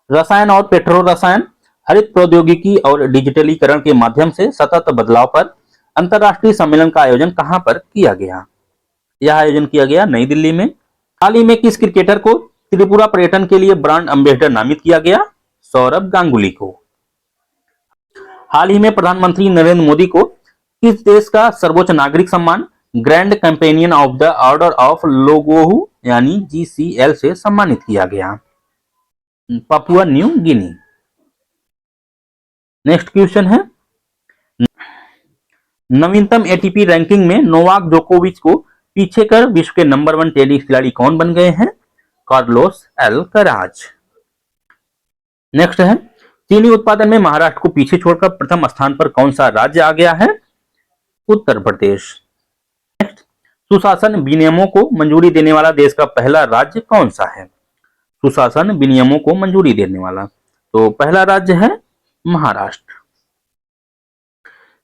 रसायन और पेट्रो रसायन, हरित प्रौद्योगिकी और डिजिटलीकरण के माध्यम से सतत बदलाव पर अंतर्राष्ट्रीय सम्मेलन का आयोजन कहां पर किया गया? यह आयोजन किया गया नई दिल्ली में। हाल ही में किस क्रिकेटर को त्रिपुरा पर्यटन के लिए ब्रांड एम्बेसडर नामित किया गया? सौरभ गांगुली को। हाल ही में प्रधानमंत्री नरेंद्र मोदी को किस देश का सर्वोच्च नागरिक सम्मान grand companion of the order of लोगोहू यानी GCL से सम्मानित किया गया? Papua New Guinea. Next question है, नवीनतम एटीपी रैंकिंग में नोवाक जोकोविच को पीछे कर विश्व के नंबर 1 टेनिस खिलाड़ी कौन बन गए हैं? Carlos Alcaraz. नेक्स्ट है, चीनी उत्पादन में महाराष्ट्र को पीछे छोड़कर प्रथम स्थान पर कौन सा राज्य आ गया है? उत्तर प्रदेश। नेक्स्ट, सुशासन विनियमों को मंजूरी देने वाला देश का पहला राज्य कौन सा है? सुशासन विनियमों को मंजूरी देने वाला, तो पहला राज्य है महाराष्ट्र।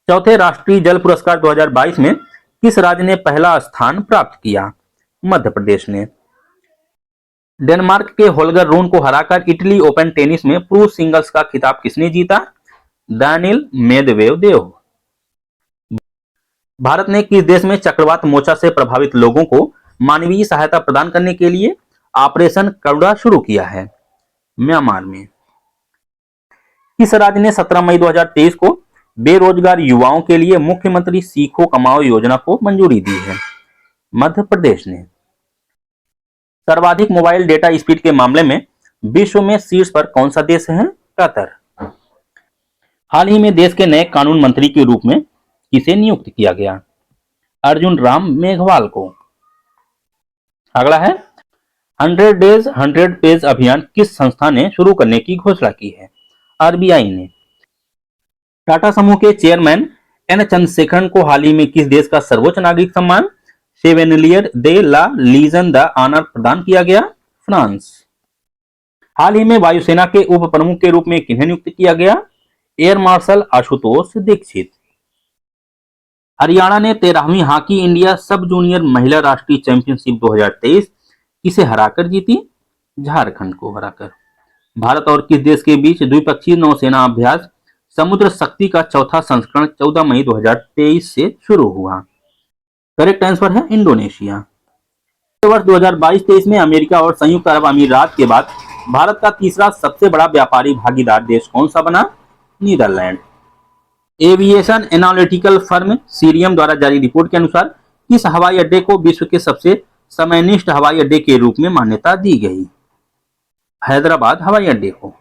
चौथे राष्ट्रीय जल पुरस्कार 2022 में किस राज्य ने पहला स्थान प्राप्त किया? मध्य प्रदेश ने। डेनमार्क के होल्गर रून को हराकर इटली ओपन टेनिस में पुरुष सिंगल्स का खिताब किसने जीता? Daniil Medvedev. भारत ने किस देश में चक्रवात मोर्चा से प्रभावित लोगों को मानवीय सहायता प्रदान करने के लिए ऑपरेशन करुणा शुरू किया है? म्यांमार में। किस राज्य ने 17 मई 2023 को बेरोजगार युवाओं के लिए मुख्यमंत्री सीखो कमाओ योजना को मंजूरी दी है? मध्य प्रदेश ने। सर्वाधिक मोबाइल डेटा स्पीड के मामले में विश्व में शीर्ष पर कौन सा देश है? कतर। हाल ही में देश के नए कानून मंत्री के रूप में किसे नियुक्त किया गया? अर्जुन राम मेघवाल को। अगला है, 100 डेज 100 पेज अभियान किस संस्था ने शुरू करने की घोषणा की है? आरबीआई ने। टाटा समूह के चेयरमैन एन चंद्रशेखरन को हाल ही में किस देश का सर्वोच्च नागरिक सम्मान शेवेनियर दे ला लीजन द ऑनर प्रदान किया गया? फ्रांस। हाल ही में वायुसेना के उप प्रमुख के रूप में किन्हें नियुक्त किया गया? Air marshal Ashutosh Dikshit. हरियाणा ने 13वीं हॉकी इंडिया सब जूनियर महिला राष्ट्रीय चैंपियनशिप 2023 किसे हराकर जीती? झारखंड को हराकर। भारत और किस देश के बीच द्विपक्षीय नौसेना अभ्यास समुद्र शक्ति का चौथा संस्करण 14 मई 2023 से शुरू हुआ? करेक्ट आंसर है इंडोनेशिया। वर्ष 2022-23 में अमेरिका और संयुक्त अरब अमीरात के बाद भारत का तीसरा सबसे बड़ा व्यापारी भागीदार देश कौन सा बना? Netherlands. Aviation analytical firm Cirium द्वारा जारी रिपोर्ट के अनुसार किस हवाई अड्डे को विश्व के सबसे समयनिष्ठ हवाई अड्डे के रूप में मान्यता दी गई? हैदराबाद हवाई अड्डे को।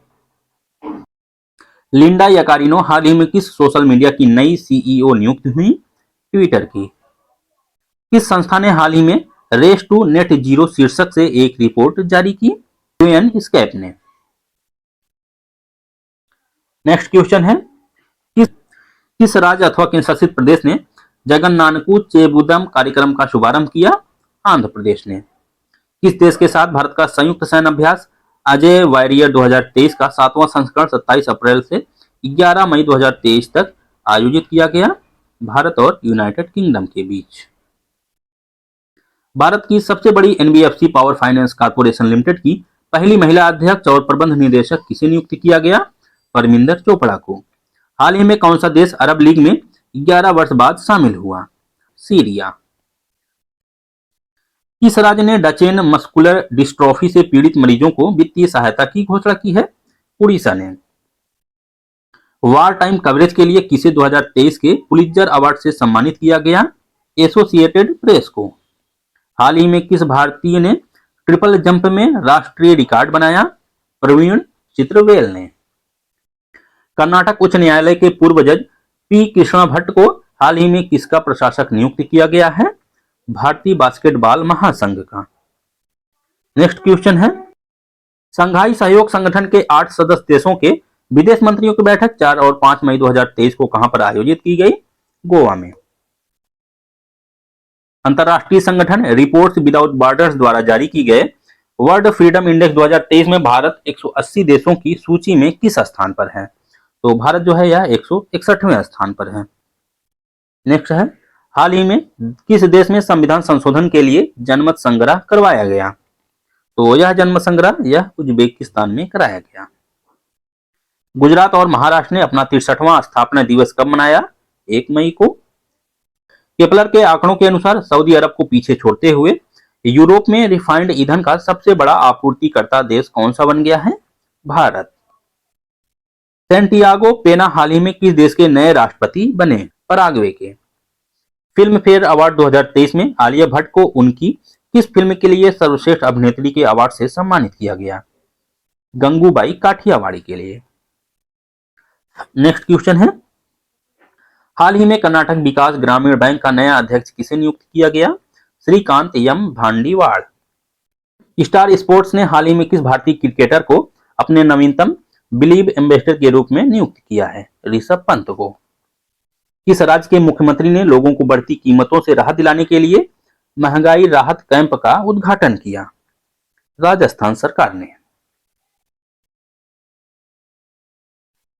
लिंडा याकारिनो हाल ही में किस सोशल मीडिया की नई सीईओ नियुक्त हुई? ट्विटर की। किस संस्था ने हाल ही में रेस टू नेट जीरो शीर्षक से एक रिपोर्ट जारी की? यूएन स्केप ने। नेक्स्ट क्वेश्चन है, किस राज्य अथवा केंद्र शासित प्रदेश ने जगन्नानकू चेबुदम कार्यक्रम का शुभारंभ किया? आंध्र प्रदेश ने। किस देश के साथ भारत का संयुक्त सैन्य अभ्यास अजय वॉरियर 2023 का 7वां संस्करण 27 अप्रैल से 11 मई 2023 तक आयोजित किया गया? भारत और यूनाइटेड किंगडम के बीच। भारत की सबसे बड़ी NBFC power finance corporation limited की पहली महिला अध्यक्ष और प्रबंध निदेशक किसे नियुक्त किया गया? परमिंदर चोपड़ा को। हाल ही में कौन सा देश अरब लीग में 11 वर्ष बाद शामिल हुआ? सीरिया। किस राज्य ने डचेन मस्कुलर डिस्ट्रॉफी से पीड़ित मरीजों को वित्तीय सहायता की घोषणा की है? उड़ीसा ने। वार टाइम कवरेज के लिए किसे 2023 के पुलित्जर अवार्ड से सम्मानित किया गया? एसोसिएटेड प्रेस को। हाल ही में किस भारतीय ने ट्रिपल जंप में राष्ट्रीय रिकॉर्ड बनाया? प्रवीण चित्रवेल ने। कर्नाटक उच्च न्यायालय के पूर्व जज पी कृष्णा भट्ट को हाल ही में किसका प्रशासक नियुक्त किया गया है? भारतीय बास्केटबॉल महासंघ का। नेक्स्ट क्वेश्चन है, संघाई सहयोग संगठन के 8 सदस्य देशों के विदेश मंत्रियों की बैठक 4 और 5 मई 2023 को कहां पर आयोजित की गई? गोवा में। अंतरराष्ट्रीय संगठन रिपोर्ट्स विदाउट बॉर्डर्स द्वारा जारी की गए वर्ल्ड फ्रीडम इंडेक्स 2023 में भारत 180 देशों की सूची में किस स्थान पर है? तो भारत जो है यह 161वें स्थान पर है। नेक्स्ट है, हाल ही में किस देश में संविधान संशोधन के लिए जनमत संग्रह करवाया गया? तो यह जनमत संग्रह यह उज्बेकिस्तान में कराया गया। गुजरात और महाराष्ट्र ने अपना 63वां स्थापना दिवस कब मनाया? 1 मई को। केपलर के आंकड़ों के अनुसार सऊदी अरब को पीछे छोड़ते हुए यूरोप में रिफाइंड ईंधन का सबसे बड़ा आपूर्तिकर्ता देश कौन सा बन गया है? भारत। सैंटियागो पेना हाल ही में किस देश के नए राष्ट्रपति बने? पराग्वे के। फिल्म फेयर अवार्ड 2023 में आलिया भट्ट को उनकी किस फिल्म के लिए सर्वश्रेष्ठ अभिनेत्री के अवार्ड से सम्मानित किया गया? गंगूबाई काठियावाड़ी के लिए। नेक्स्ट क्वेश्चन है, हाल ही में कर्नाटक विकास ग्रामीण बैंक का नया अध्यक्ष किसे नियुक्त किया गया? श्रीकांत एम भांडीवाड़। स्टार स्पोर्ट्स ने हाल ही में किस भारतीय क्रिकेटर को अपने नवीनतम बिलीव एम्बेसडर के रूप में नियुक्त किया है? ऋषभ पंत को। किस राज्य के मुख्यमंत्री ने लोगों को बढ़ती कीमतों से राहत दिलाने के लिए महंगाई राहत कैंप का उद्घाटन किया? राजस्थान सरकार ने।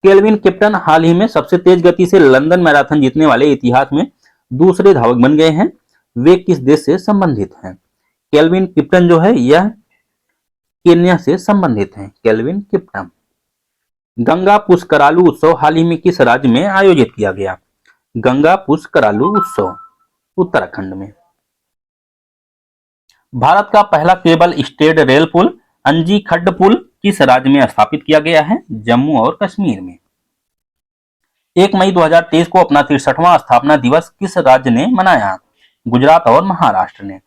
केल्विन किप्टन हाल ही में सबसे तेज गति से लंदन मैराथन जीतने वाले इतिहास में दूसरे धावक बन गए हैं। वे किस देश से संबंधित हैं? केल्विन किप्टन जो है यह केन्या से संबंधित हैं। केल्विन किप्टन। गंगा पुष्करालू उत्सव हाल ही में किस राज्य में आयोजित किया गया? गंगा पुष्करालू उत्सव उत्तराखंड में। भारत का पहला केबल स्टेड रेल पुल अंजी खड्ड पुल किस राज्य में स्थापित किया गया है? जम्मू और कश्मीर में। 1 मई 2023 को अपना 63वां स्थापना दिवस किस राज्य ने मनाया? गुजरात और महाराष्ट्र ने।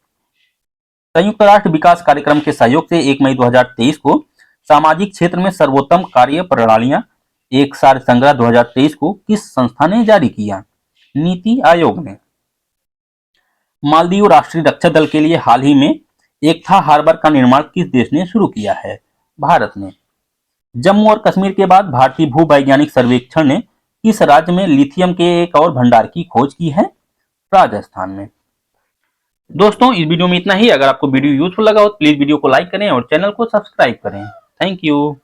संयुक्त राष्ट्र विकास कार्यक्रम के सहयोग से 1 मई 2023 को सामाजिक क्षेत्र में सर्वोत्तम कार्य प्रणालियां एक सार संग्रह 2023 को किस संस्था ने जारी किया? नीति आयोग ने। मालदीव राष्ट्रीय रक्षा दल के लिए हाल ही में एकथा हार्बर का निर्माण किस देश ने शुरू किया है? भारत ने। जम्मू और कश्मीर के बाद भारतीय भूवैज्ञानिक सर्वेक्षण ने किस राज्य में लिथियम के एक और भंडार की खोज की है? राजस्थान में। दोस्तों इस वीडियो में इतना ही। अगर आपको वीडियो यूजफुल लगा हो तो प्लीज वीडियो को लाइक करें और चैनल को सब्सक्राइब करें। Thank you.